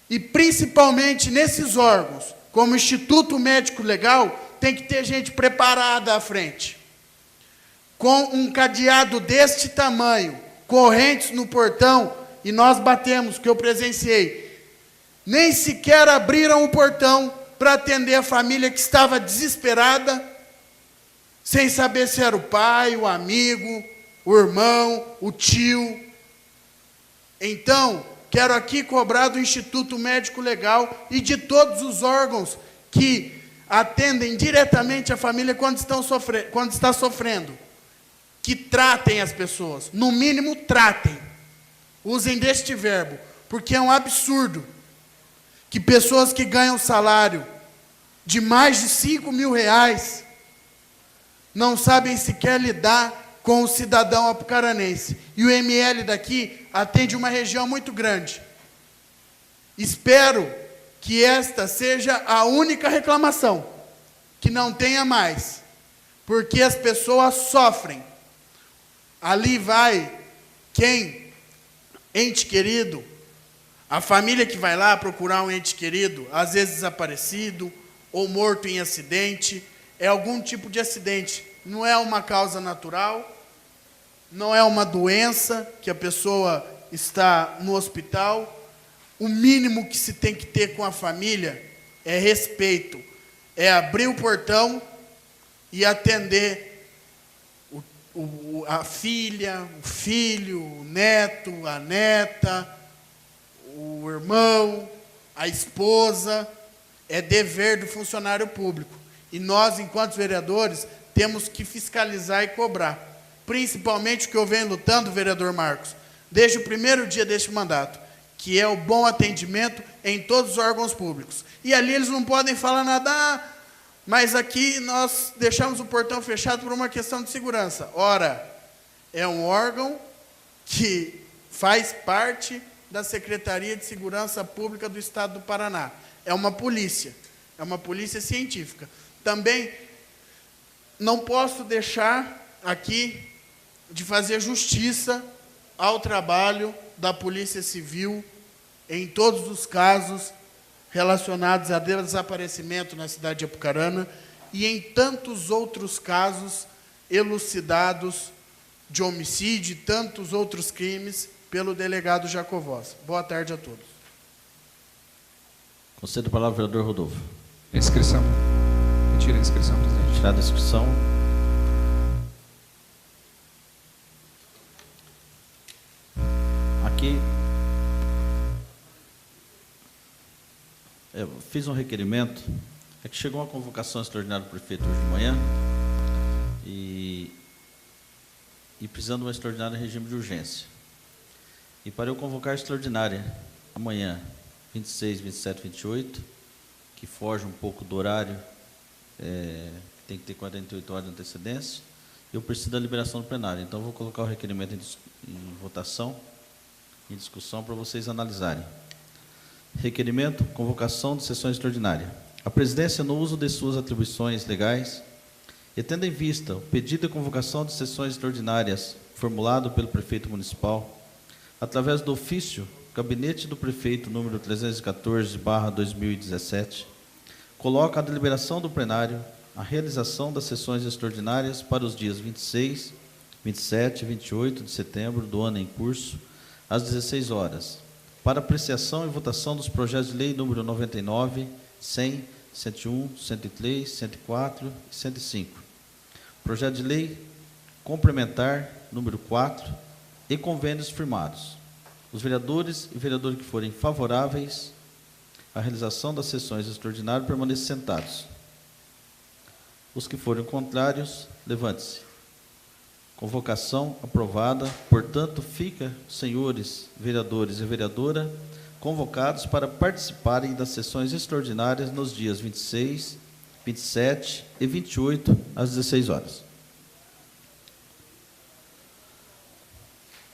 E, principalmente, nesses órgãos, como o Instituto Médico Legal, tem que ter gente preparada à frente. Com um cadeado deste tamanho, correntes no portão, e nós batemos, que eu presenciei, nem sequer abriram o portão para atender a família que estava desesperada, sem saber se era o pai, o amigo, o irmão, o tio. Então, quero aqui cobrar do Instituto Médico Legal e de todos os órgãos que atendem diretamente a família quando está sofrendo, que tratem as pessoas, no mínimo tratem. Usem deste verbo, porque é um absurdo que pessoas que ganham salário de mais de 5 mil reais não sabem sequer lidar com o cidadão apucaranense. E o ML daqui atende uma região muito grande. Espero que esta seja a única reclamação, que não tenha mais, porque as pessoas sofrem. Ali vai quem? Ente querido, a família que vai lá procurar um ente querido, às vezes desaparecido ou morto em acidente, é algum tipo de acidente, não é uma causa natural, não é uma doença que a pessoa está no hospital. O mínimo que se tem que ter com a família é respeito, é abrir o portão e atender a filha, o filho, o neto, a neta, o irmão, a esposa. É dever do funcionário público. E nós, enquanto vereadores, temos que fiscalizar e cobrar. Principalmente o que eu venho lutando, vereador Marcos, desde o primeiro dia deste mandato, que é o bom atendimento em todos os órgãos públicos. E ali eles não podem falar nada, mas aqui nós deixamos o portão fechado por uma questão de segurança. Ora, é um órgão que faz parte da Secretaria de Segurança Pública do Estado do Paraná. É uma polícia científica. Também não posso deixar aqui de fazer justiça ao trabalho da Polícia Civil em todos os casos relacionados a desaparecimento na cidade de Apucarana e em tantos outros casos elucidados de homicídio e tantos outros crimes pelo delegado Jacovós. Boa tarde a todos. Concedo a palavra ao vereador Rodolfo. Inscrição. Retira a inscrição, presidente. Retirada a inscrição. Aqui, eu fiz um requerimento, é que chegou uma convocação extraordinária do prefeito hoje de manhã, e precisando de uma extraordinária em regime de urgência. E para eu convocar a extraordinária amanhã, 26, 27, 28, que foge um pouco do horário, tem que ter 48 horas de antecedência, eu preciso da liberação do plenário. Então, vou colocar o requerimento em votação, em discussão, para vocês analisarem. Requerimento, convocação de sessão extraordinária. A presidência, no uso de suas atribuições legais, e tendo em vista o pedido de convocação de sessões extraordinárias formulado pelo prefeito municipal, através do ofício Gabinete do Prefeito número 314/2017, coloca a deliberação do plenário a realização das sessões extraordinárias para os dias 26, 27 e 28 de setembro do ano em curso, às 16 horas, para apreciação e votação dos projetos de lei número 99, 100, 101, 103, 104 e 105. Projeto de lei complementar número 4 e convênios firmados. Os vereadores e vereadoras que forem favoráveis à realização das sessões extraordinárias permaneçam sentados. Os que forem contrários, levante-se. Convocação aprovada. Portanto, fica, senhores vereadores e vereadora, convocados para participarem das sessões extraordinárias nos dias 26, 27 e 28, às 16 horas.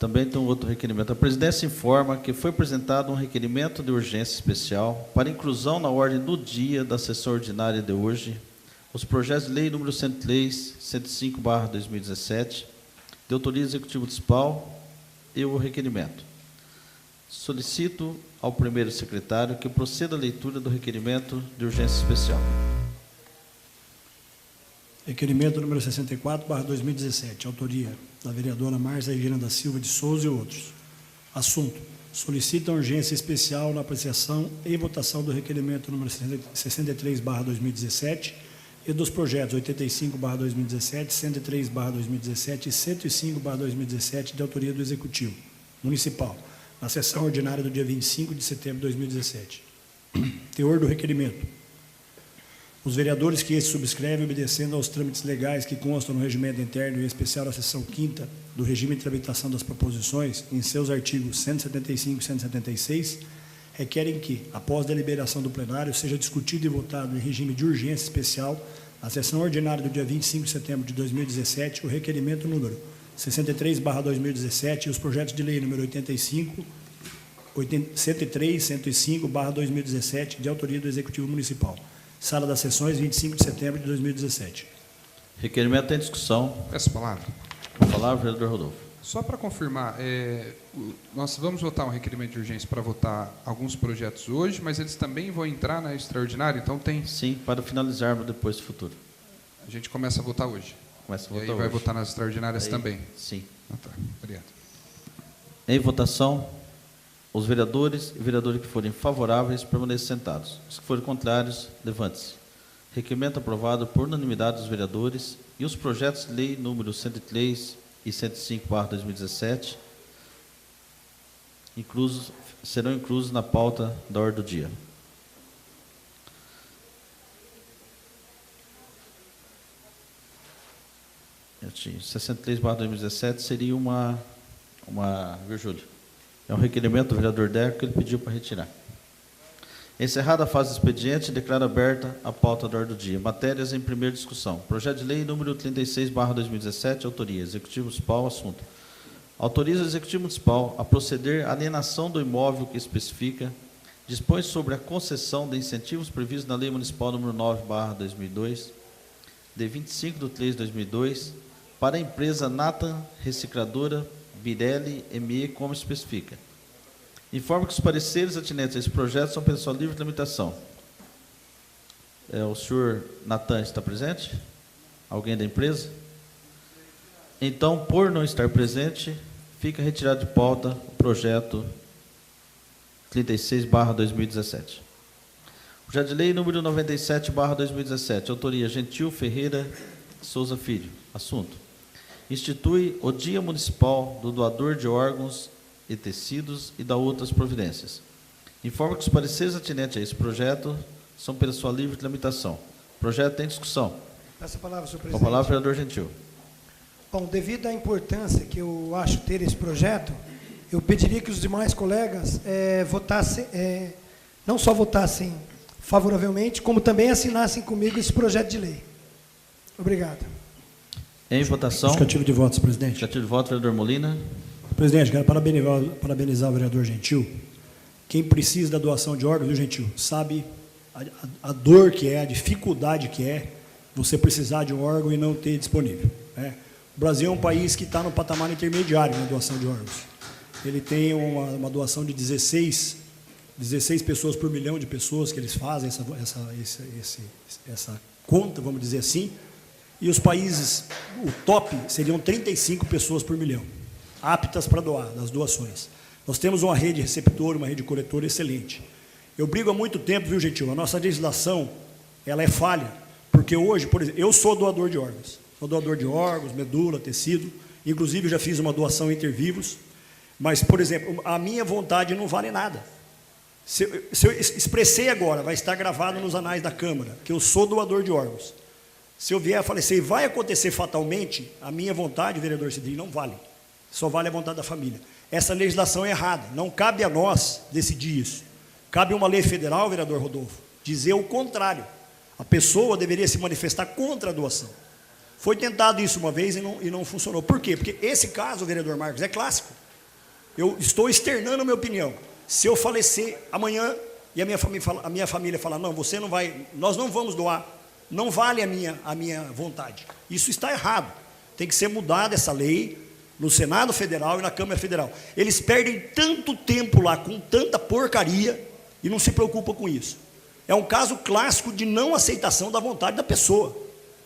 Também tem um outro requerimento. A presidência informa que foi apresentado um requerimento de urgência especial para inclusão na ordem do dia da sessão ordinária de hoje, os projetos de lei número 103, 105/2017, de autoria executiva municipal e o requerimento. Solicito ao primeiro secretário que proceda a leitura do requerimento de urgência especial. Requerimento número 64/2017, autoria da vereadora Márcia Regina da Silva de Souza e outros. Assunto: solicitam urgência especial na apreciação e votação do requerimento número 63/2017 e dos projetos 85/2017, 103/2017 e 105/2017 de autoria do Executivo Municipal, na sessão ordinária do dia 25 de setembro de 2017. Teor do requerimento. Os vereadores que este subscrevem, obedecendo aos trâmites legais que constam no regimento interno e em especial na seção 5ª do regime de tramitação das proposições, em seus artigos 175 e 176, requerem que, após deliberação do plenário, seja discutido e votado em regime de urgência especial, na sessão ordinária do dia 25 de setembro de 2017, o requerimento número 63/2017 e os projetos de lei número 85, 103 e 105/2017, de autoria do Executivo Municipal. Sala das Sessões, 25 de setembro de 2017. Requerimento em discussão. Peço a palavra. Com a palavra, vereador Rodolfo. Só para confirmar, nós vamos votar um requerimento de urgência para votar alguns projetos hoje, mas eles também vão entrar na extraordinária, então tem... Sim, para finalizarmos depois do futuro. A gente começa a votar hoje. Começa a E votar aí vai hoje. votar nas extraordinárias Aí, também. Sim. Ah, tá. Obrigado. Em votação, os vereadores e vereadores que forem favoráveis permaneçam sentados. Os que forem contrários, levante-se. Requerimento aprovado por unanimidade dos vereadores e os projetos de lei número 103 e 105/2017 serão inclusos na pauta da ordem do dia. Eu tinha 63/2017 seria uma Virgílio. É um requerimento do vereador Deco que ele pediu para retirar. Encerrada a fase do expediente, declaro aberta a pauta da ordem do dia. Matérias em primeira discussão. Projeto de lei número 36/2017, autoria, Executivo Municipal, assunto. Autoriza o Executivo Municipal a proceder à alienação do imóvel que especifica, dispõe sobre a concessão de incentivos previstos na Lei Municipal número 9/2002, de 25/3/2002, para a empresa Nathan Recicladora Birelli ME, como especifica. Informo que os pareceres atinentes a esse projeto são pela sua livre tramitação. O senhor Natan está presente? Alguém da empresa? Então, por não estar presente, fica retirado de pauta o projeto 36/2017. Projeto de lei número 97/2017, autoria Gentil Ferreira Souza Filho. Assunto: institui o Dia Municipal do Doador de Órgãos e Tecidos e da outras providências. Informo que os pareceres atinentes a esse projeto são pela sua livre tramitação. O projeto tem discussão. Peço a palavra, senhor Com presidente. a palavra, vereador Gentil. Bom, devido à importância que eu acho ter esse projeto, eu pediria que os demais colegas votassem, não só votassem favoravelmente, como também assinassem comigo esse projeto de lei. Obrigado. Em votação. Justificativo de votos, presidente. Justificativo de voto, vereador Molina. Presidente, quero parabenizar o vereador Gentil. Quem precisa da doação de órgãos, viu, Gentil, sabe a dor que é, a dificuldade que é você precisar de um órgão e não ter disponível, né? O Brasil é um país que está no patamar intermediário na doação de órgãos. Ele tem uma doação de 16 pessoas por milhão de pessoas que eles fazem essa conta, vamos dizer assim, e os países, o top, seriam 35 pessoas por milhão, aptas para doar, das doações. Nós temos uma rede receptora, uma rede coletora excelente. Eu brigo há muito tempo, viu, Gentil? A nossa legislação, ela é falha, porque hoje, por exemplo, eu sou doador de órgãos. Sou doador de órgãos, medula, tecido, inclusive já fiz uma doação intervivos, mas, por exemplo, a minha vontade não vale nada. Se eu expressei agora, vai estar gravado nos anais da Câmara, que eu sou doador de órgãos. Se eu vier a falecer e vai acontecer fatalmente, a minha vontade, vereador Cidrinho, não vale. Só vale a vontade da família. Essa legislação é errada. Não cabe a nós decidir isso. Cabe uma lei federal, vereador Rodolfo, dizer o contrário. A pessoa deveria se manifestar contra a doação. Foi tentado isso uma vez e não funcionou. Por quê? Porque esse caso, vereador Marcos, é clássico. Eu estou externando a minha opinião. Se eu falecer amanhã e a minha família falar, não, você não vai, nós não vamos doar, não vale a minha vontade. Isso está errado. Tem que ser mudada essa lei no Senado Federal e na Câmara Federal. Eles perdem tanto tempo lá com tanta porcaria e não se preocupam com isso. É um caso clássico de não aceitação da vontade da pessoa.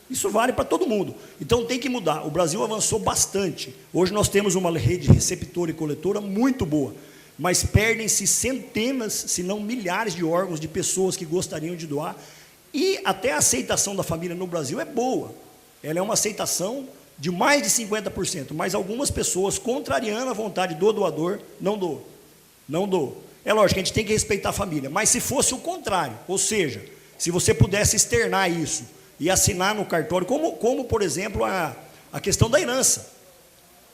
Isso vale para todo mundo. Então tem que mudar. O Brasil avançou bastante. Hoje nós temos uma rede receptora e coletora muito boa. mas perdem-se centenas, se não milhares de órgãos de pessoas que gostariam de doar, e até a aceitação da família no Brasil é boa. Ela é uma aceitação de mais de 50%, mas algumas pessoas, contrariando a vontade do doador, não doam. Não doam. É lógico, a gente tem que respeitar a família, mas se fosse o contrário, ou seja, se você pudesse externar isso e assinar no cartório, como por exemplo, a questão da herança.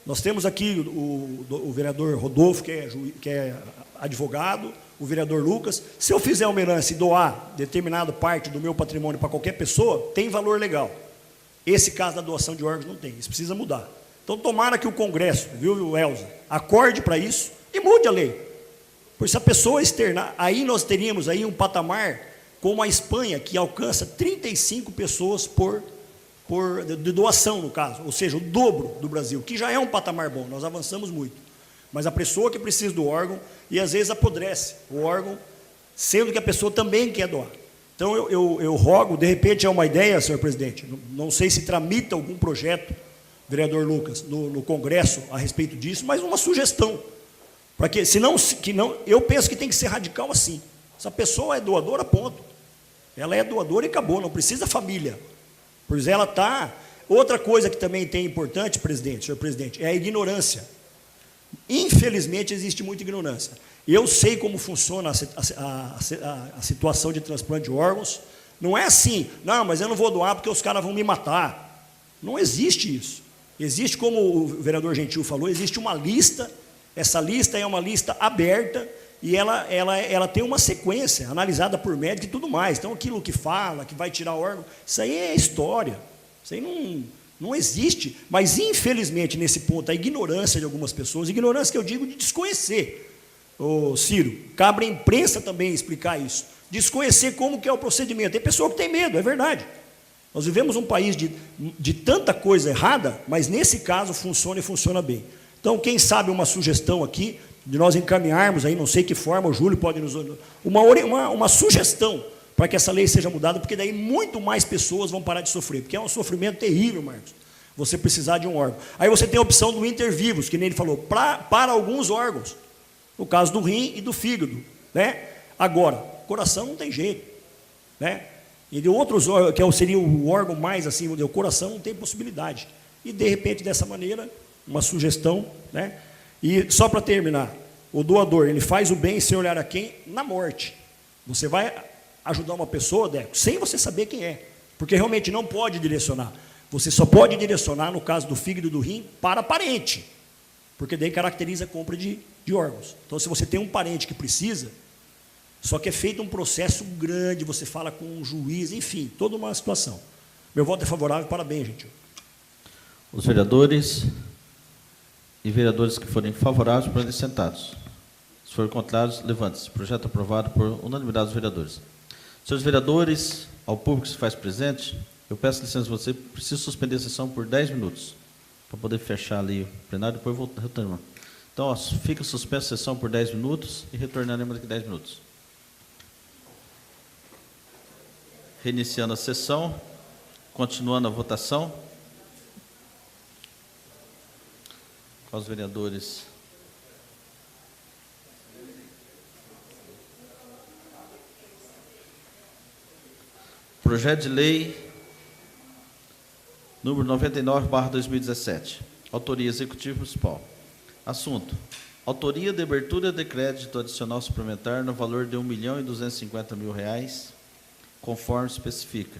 Nós temos aqui o vereador Rodolfo, que é advogado, o vereador Lucas. Se eu fizer uma herança e doar determinada parte do meu patrimônio para qualquer pessoa, tem valor legal. Esse caso da doação de órgãos não tem, isso precisa mudar. Então, tomara que o Congresso, viu, Elza, acorde para isso e mude a lei. Pois se a pessoa externar, aí nós teríamos aí um patamar como a Espanha, que alcança 35 pessoas de doação, no caso, ou seja, o dobro do Brasil, que já é um patamar bom, nós avançamos muito. Mas a pessoa que precisa do órgão, e às vezes apodrece o órgão, sendo que a pessoa também quer doar. Então, eu rogo, de repente é uma ideia, senhor presidente, não sei se tramita algum projeto, vereador Lucas, no Congresso a respeito disso, mas uma sugestão, para que, senão, eu penso que tem que ser radical assim. Se a pessoa é doadora, ponto. Ela é doadora e acabou, não precisa família. Pois ela está... Outra coisa que também tem importante, senhor presidente, é a ignorância. Infelizmente, existe muita ignorância. Eu sei como funciona a situação de transplante de órgãos. Não é assim, não, mas eu não vou doar porque os caras vão me matar. Não existe isso. Existe, como o vereador Gentil falou, existe uma lista. Essa lista é uma lista aberta e ela tem uma sequência analisada por médico e tudo mais. Então, aquilo que fala, que vai tirar órgão, isso aí é história. Isso aí não existe. Mas, infelizmente, nesse ponto, a ignorância de algumas pessoas, ignorância que eu digo de desconhecer, ô Ciro, cabe à imprensa também explicar isso, desconhecer como que é o procedimento. Tem pessoa que tem medo, é verdade. Nós vivemos um país de tanta coisa errada, mas nesse caso funciona e funciona bem. Então, quem sabe uma sugestão aqui, de nós encaminharmos aí, não sei que forma, o Júlio pode nos... Uma sugestão para que essa lei seja mudada, porque daí muito mais pessoas vão parar de sofrer, porque é um sofrimento terrível, Marcos, você precisar de um órgão. Aí você tem a opção do intervivos, que nem ele falou, para alguns órgãos, no caso do rim e do fígado, né? Agora, coração não tem jeito, né? E de outros órgãos, que seria o órgão mais assim, o coração não tem possibilidade. E, de repente, dessa maneira, uma sugestão, né? E, só para terminar, o doador, ele faz o bem sem olhar a quem? Na morte. Você vai ajudar uma pessoa, Deco, sem você saber quem é, porque realmente não pode direcionar. Você só pode direcionar, no caso do fígado e do rim, para parente, porque daí caracteriza a compra de órgãos. Então, se você tem um parente que precisa, só que é feito um processo grande, você fala com um juiz, enfim, toda uma situação. Meu voto é favorável, parabéns, gente. Os vereadores e vereadores que forem favoráveis, permaneçam sentados. Se forem contrários, levante-se. Projeto aprovado por unanimidade dos vereadores. Senhores vereadores, ao público que se faz presente, eu peço licença a você, preciso suspender a sessão por 10 minutos, para poder fechar ali o plenário, depois vou retornar. Então, ó, fica suspensa a sessão por 10 minutos e retornaremos daqui a 10 minutos. Reiniciando a sessão, continuando a votação. Com os vereadores. Projeto de lei número 99/2017. Autoria Executiva Municipal. Assunto: autoria de abertura de crédito adicional suplementar no valor de R$ 1.250.000, conforme especifica.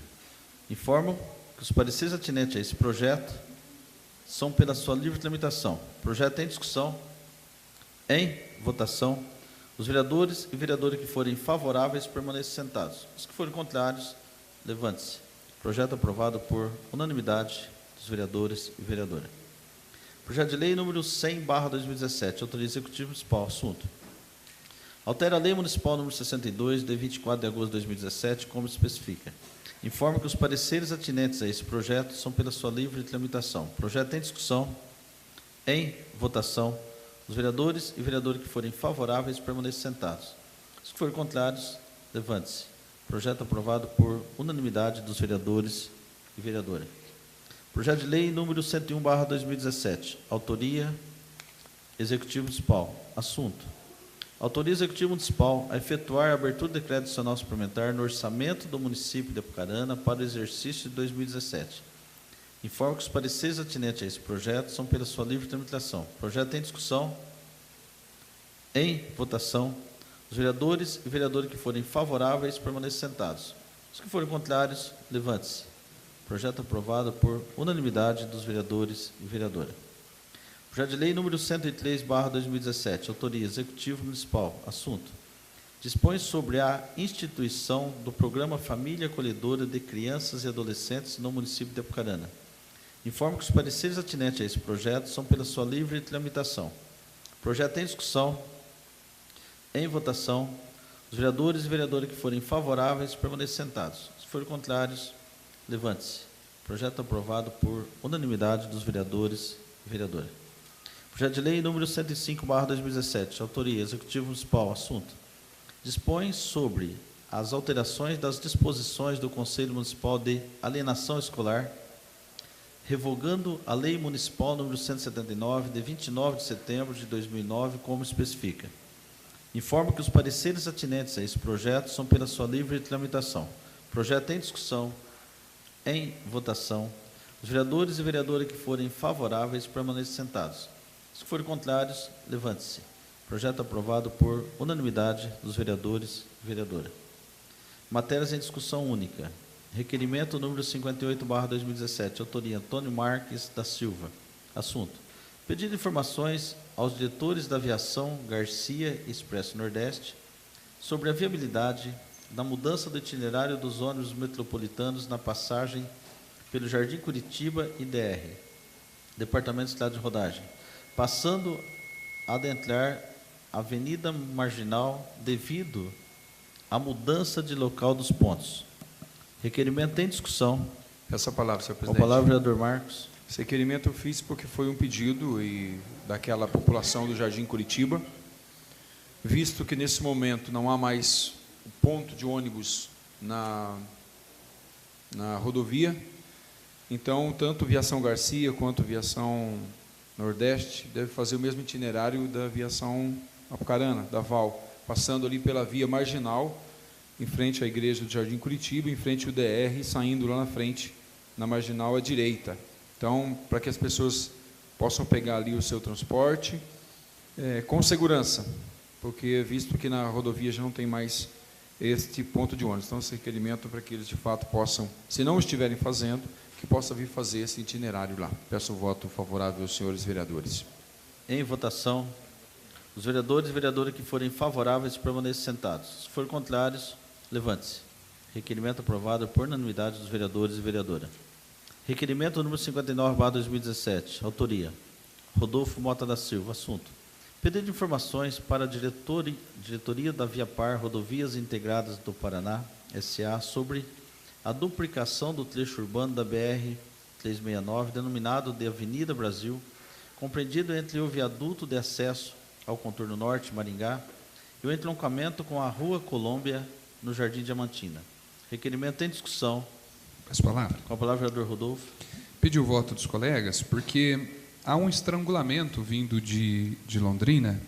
Informo que os pareceres atinentes a esse projeto são pela sua livre tramitação. O projeto em discussão, em votação. Os vereadores e vereadoras que forem favoráveis permaneçam sentados. Os que forem contrários, levante-se. Projeto aprovado por unanimidade dos vereadores e vereadoras. Projeto de lei número 100/2017, autoria executiva municipal. Assunto: altera a lei municipal número 62, de 24 de agosto de 2017, como especifica. Informo que os pareceres atinentes a esse projeto são pela sua livre tramitação. Projeto em discussão, em votação. Os vereadores e vereadoras que forem favoráveis permaneçam sentados. Os que forem contrários, levante-se. Projeto aprovado por unanimidade dos vereadores e vereadoras. Projeto de lei número 101/2017, autoria executiva municipal. Assunto: Autoriza o Executivo Municipal a efetuar a abertura de decreto adicional suplementar no orçamento do município de Apucarana para o exercício de 2017. Informo que os pareceres atinentes a esse projeto são pela sua livre tramitação. O projeto em discussão. Em votação. Os vereadores e vereadoras que forem favoráveis permaneçam sentados. Os que forem contrários, levante-se. Projeto aprovado por unanimidade dos vereadores e vereadoras. Projeto de Lei número 103/2017, autoriza Executivo Municipal. Assunto: dispõe sobre a instituição do Programa Família Acolhedora de Crianças e Adolescentes no município de Apucarana. Informo que os pareceres atinentes a esse projeto são pela sua livre tramitação. Projeto em discussão. Em votação. Os vereadores e vereadoras que forem favoráveis permaneçam sentados. Se forem contrários, levante-se. Projeto aprovado por unanimidade dos vereadores e vereadoras. Projeto de Lei número 105/2017, autoria Executivo Municipal. Assunto: dispõe sobre as alterações das disposições do Conselho Municipal de Alienação Escolar, revogando a Lei Municipal número 179, de 29 de setembro de 2009, como especifica. Informo que os pareceres atinentes a esse projeto são pela sua livre tramitação. Projeto em discussão. Em votação. Os vereadores e vereadoras que forem favoráveis permaneçam sentados. Se forem contrários, levante-se. Projeto aprovado por unanimidade dos vereadores e vereadoras. Matérias em discussão única. Requerimento número 58/2017, autoria Antônio Marques da Silva. Assunto: pedido de informações aos diretores da aviação Garcia e Expresso Nordeste sobre a viabilidade da mudança do itinerário dos ônibus metropolitanos na passagem pelo Jardim Curitiba e DR, Departamento de Cidade de Rodagem, passando a adentrar a Avenida Marginal devido à mudança de local dos pontos. Requerimento em discussão. Peço a palavra, senhor Com a presidente. palavra, vereador Marcos. Esse requerimento eu fiz porque foi um pedido daquela população do Jardim Curitiba, visto que nesse momento não há mais ponto de ônibus na rodovia, então tanto Viação Garcia quanto Viação Nordeste deve fazer o mesmo itinerário da Viação Apucarana, da VAL, passando ali pela via marginal, em frente à igreja do Jardim Curitiba, em frente ao DR, saindo lá na frente, na marginal à direita. Então, para que as pessoas possam pegar ali o seu transporte com segurança, porque visto que na rodovia já não tem mais este ponto de ônibus. Então, esse requerimento para que eles, de fato, possam, se não estiverem fazendo, que possa vir fazer esse itinerário lá. Peço o voto favorável aos senhores vereadores. Em votação. Os vereadores e vereadoras que forem favoráveis permaneçam sentados. Se forem contrários, levante-se. Requerimento aprovado por unanimidade dos vereadores e vereadoras. Requerimento número 59/2017, autoria Rodolfo Mota da Silva. Assunto: pedido de informações para a diretoria da Via Par Rodovias Integradas do Paraná, SA, sobre a duplicação do trecho urbano da BR-369, denominado de Avenida Brasil, compreendido entre o viaduto de acesso ao contorno norte, Maringá, e o entroncamento com a Rua Colômbia, no Jardim Diamantina. Requerimento em discussão. Peço a palavra. Com a palavra, vereador Rodolfo. Pedi o voto dos colegas, porque há um estrangulamento vindo de Londrina,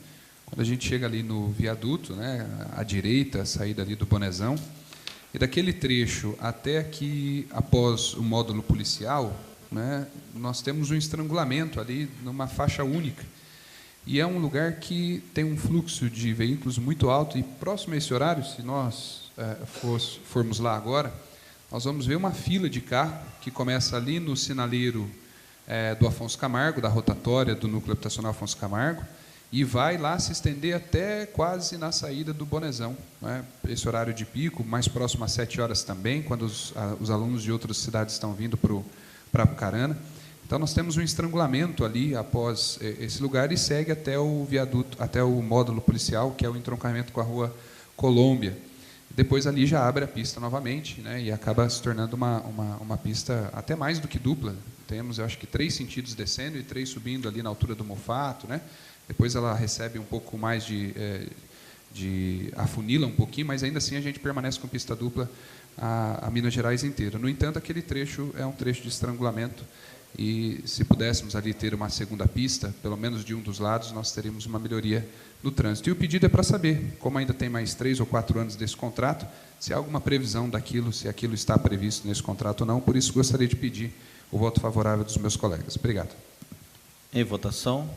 quando a gente chega ali no viaduto, né, à direita, a saída ali do Bonezão, e daquele trecho até que, após o módulo policial, né, nós temos um estrangulamento ali numa faixa única. E é um lugar que tem um fluxo de veículos muito alto, e próximo a esse horário, se nós formos lá agora, nós vamos ver uma fila de carro que começa ali no sinaleiro do Afonso Camargo, da rotatória do Núcleo Habitacional Afonso Camargo, e vai lá se estender até quase na saída do Bonezão, né? Esse horário de pico, mais próximo às 7 horas também, quando os alunos de outras cidades estão vindo para Apucarana. Então, nós temos um estrangulamento ali após esse lugar e segue até o viaduto, até o módulo policial, que é o entroncamento com a Rua Colômbia. Depois ali já abre a pista novamente, né, e acaba se tornando uma pista até mais do que dupla. Temos, eu acho que 3 sentidos descendo e 3 subindo ali na altura do Mofato, né? Depois ela recebe um pouco mais afunila um pouquinho, mas ainda assim a gente permanece com pista dupla a Minas Gerais inteira. No entanto, aquele trecho é um trecho de estrangulamento e se pudéssemos ali ter uma segunda pista, pelo menos de um dos lados, nós teríamos uma melhoria no trânsito. E o pedido é para saber, como ainda tem mais 3 ou 4 anos desse contrato, se há alguma previsão daquilo, se aquilo está previsto nesse contrato ou não. Por isso, gostaria de pedir o voto favorável dos meus colegas. Obrigado. Em votação.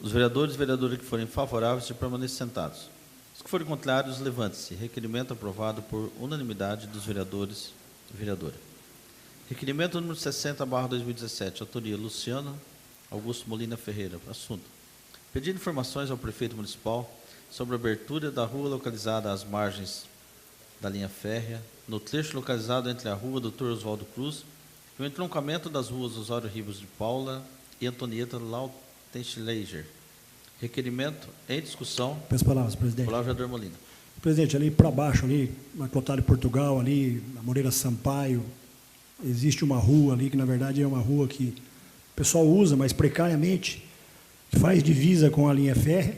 Os vereadores e vereadoras que forem favoráveis, de permanecer sentados. Os que forem contrários, levante-se. Requerimento aprovado por unanimidade dos vereadores e vereadora. Requerimento número 60/2017, autoria Luciano Augusto Molina Ferreira. Assunto: pedir informações ao prefeito municipal sobre a abertura da rua localizada às margens da linha férrea, no trecho localizado entre a rua Dr. Oswaldo Cruz e o entroncamento das ruas Osório Ribas de Paula e Antonieta Lautenschläger. Requerimento em discussão. Peço palavras, presidente. Palavra, vereador Molina. Presidente, ali para baixo, ali, na Clotário Portugal, ali, na Moreira Sampaio, existe uma rua ali, que na verdade é uma rua que o pessoal usa, mas precariamente, que faz divisa com a linha férrea,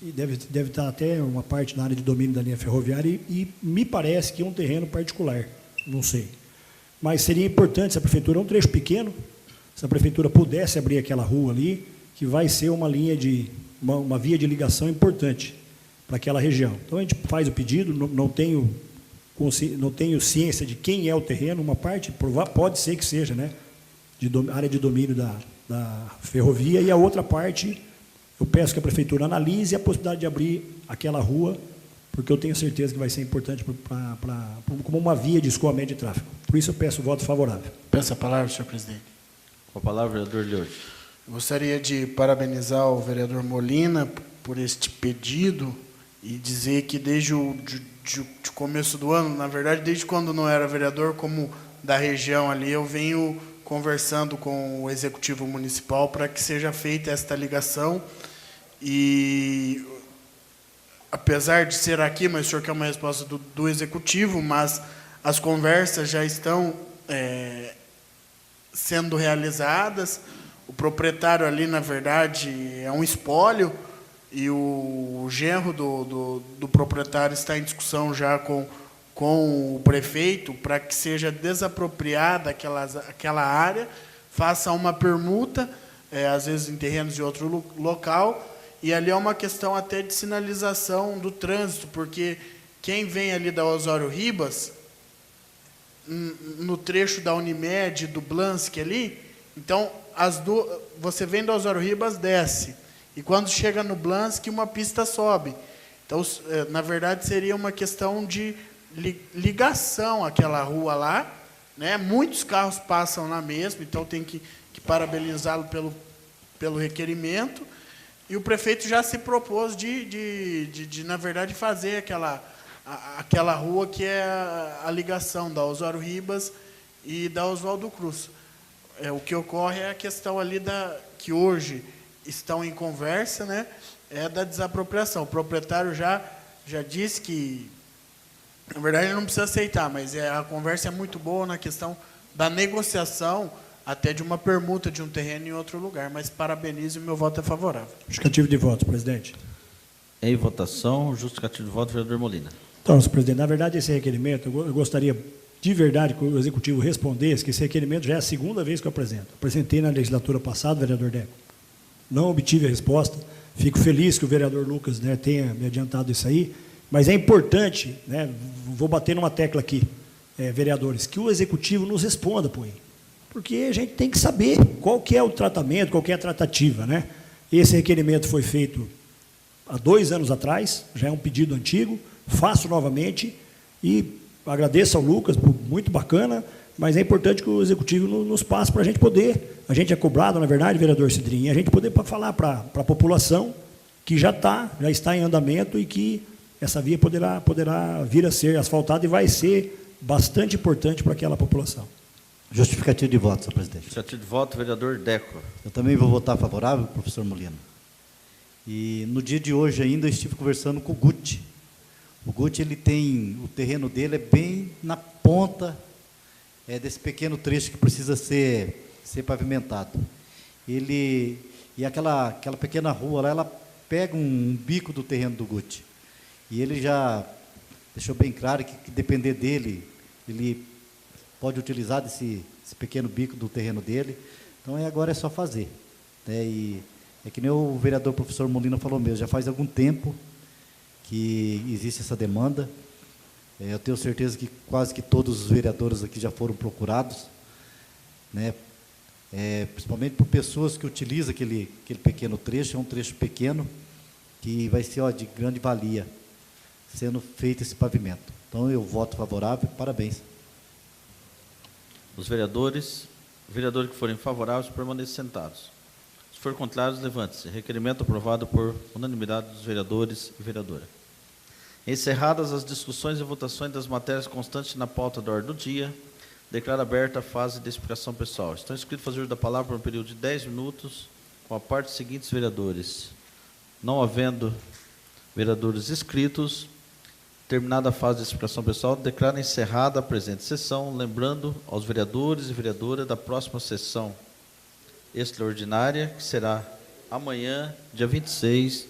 e deve estar até uma parte na área de domínio da linha ferroviária, e me parece que é um terreno particular, não sei. Mas seria importante, se a prefeitura, é um trecho pequeno, se a prefeitura pudesse abrir aquela rua ali, que vai ser uma linha de, uma via de ligação importante para aquela região. Então, a gente faz o pedido, não tenho ciência de quem é o terreno, uma parte, pode ser que seja, né, área de domínio da ferrovia, e a outra parte, eu peço que a prefeitura analise a possibilidade de abrir aquela rua, porque eu tenho certeza que vai ser importante como uma via de escoamento de tráfego. Por isso, eu peço o voto favorável. Peço a palavra, senhor presidente. Com a palavra, vereador Leôncio. Gostaria de parabenizar o vereador Molina por este pedido e dizer que desde o começo do ano, na verdade, desde quando não era vereador, como da região ali, eu venho conversando com o Executivo Municipal para que seja feita esta ligação. E, apesar de ser aqui, mas o senhor quer uma resposta do Executivo, mas as conversas já estão sendo realizadas. O proprietário ali, na verdade, é um espólio, e o genro do proprietário está em discussão já com o prefeito para que seja desapropriada aquela área, faça uma permuta, às vezes em terrenos de outro local, e ali é uma questão até de sinalização do trânsito, porque quem vem ali da Osório Ribas, no trecho da Unimed, do Blansky ali, então, você vem do Osório Ribas, desce, e quando chega no Blansky, uma pista sobe. Então, na verdade, seria uma questão de ligação àquela rua lá, né? Muitos carros passam lá mesmo, então tem que parabenizá-lo pelo requerimento, e o prefeito já se propôs na verdade, fazer aquela rua que é a ligação da Osório Ribas e da Oswaldo Cruz. O que ocorre é a questão ali que hoje estão em conversa, né, é da desapropriação. O proprietário já disse que, na verdade, ele não precisa aceitar, mas a conversa é muito boa na questão da negociação, até de uma permuta de um terreno em outro lugar. Mas parabenizo e meu voto é favorável. Justificativo de voto, presidente. Em votação, justificativo de voto, vereador Molina. Então, senhor presidente, na verdade, esse requerimento, eu gostaria de verdade que o Executivo respondesse que esse requerimento já é a segunda vez que eu apresento. Apresentei na legislatura passada, vereador Deco. Não obtive a resposta. Fico feliz que o vereador Lucas, né, tenha me adiantado isso aí, mas é importante, né, vou bater numa tecla aqui, vereadores, que o Executivo nos responda, porque a gente tem que saber qual que é o tratamento, qual que é a tratativa, né? Esse requerimento foi feito há 2 anos atrás, já é um pedido antigo, faço novamente e agradeço ao Lucas, muito bacana, mas é importante que o Executivo nos passe para a gente é cobrado, na verdade, vereador Cidrinho, a gente poder falar para a população que já está em andamento e que essa via poderá vir a ser asfaltada e vai ser bastante importante para aquela população. Justificativo de voto, senhor presidente. Justificativo de voto, vereador Deco. Eu também vou votar favorável, professor Molina. E no dia de hoje ainda eu estive conversando com o Guti. O Guti, o terreno dele é bem na ponta desse pequeno trecho que precisa ser pavimentado. E aquela pequena rua lá, ela pega um bico do terreno do Guti. E ele já deixou bem claro que depender dele, ele pode utilizar desse esse pequeno bico do terreno dele. Então, agora é só fazer, né? E é que nem o vereador professor Molina falou mesmo, já faz algum tempo que existe essa demanda. Eu tenho certeza que quase que todos os vereadores aqui já foram procurados, né? Principalmente por pessoas que utilizam aquele pequeno trecho, é um trecho pequeno, que vai ser de grande valia, sendo feito esse pavimento. Então, eu voto favorável, parabéns. Os vereadores que forem favoráveis, permaneçam sentados. Se for contrários, levante-se. Requerimento aprovado por unanimidade dos vereadores e vereadora. Encerradas as discussões e votações das matérias constantes na pauta da ordem do dia, declaro aberta a fase de explicação pessoal. Estão inscritos a fazer uso da palavra por um período de 10 minutos, com a parte dos seguintes vereadores. Não havendo vereadores inscritos, terminada a fase de explicação pessoal, declaro encerrada a presente sessão, lembrando aos vereadores e vereadoras da próxima sessão extraordinária, que será amanhã, dia 26,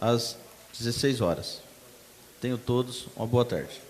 às 16 horas. Tenham todos uma boa tarde.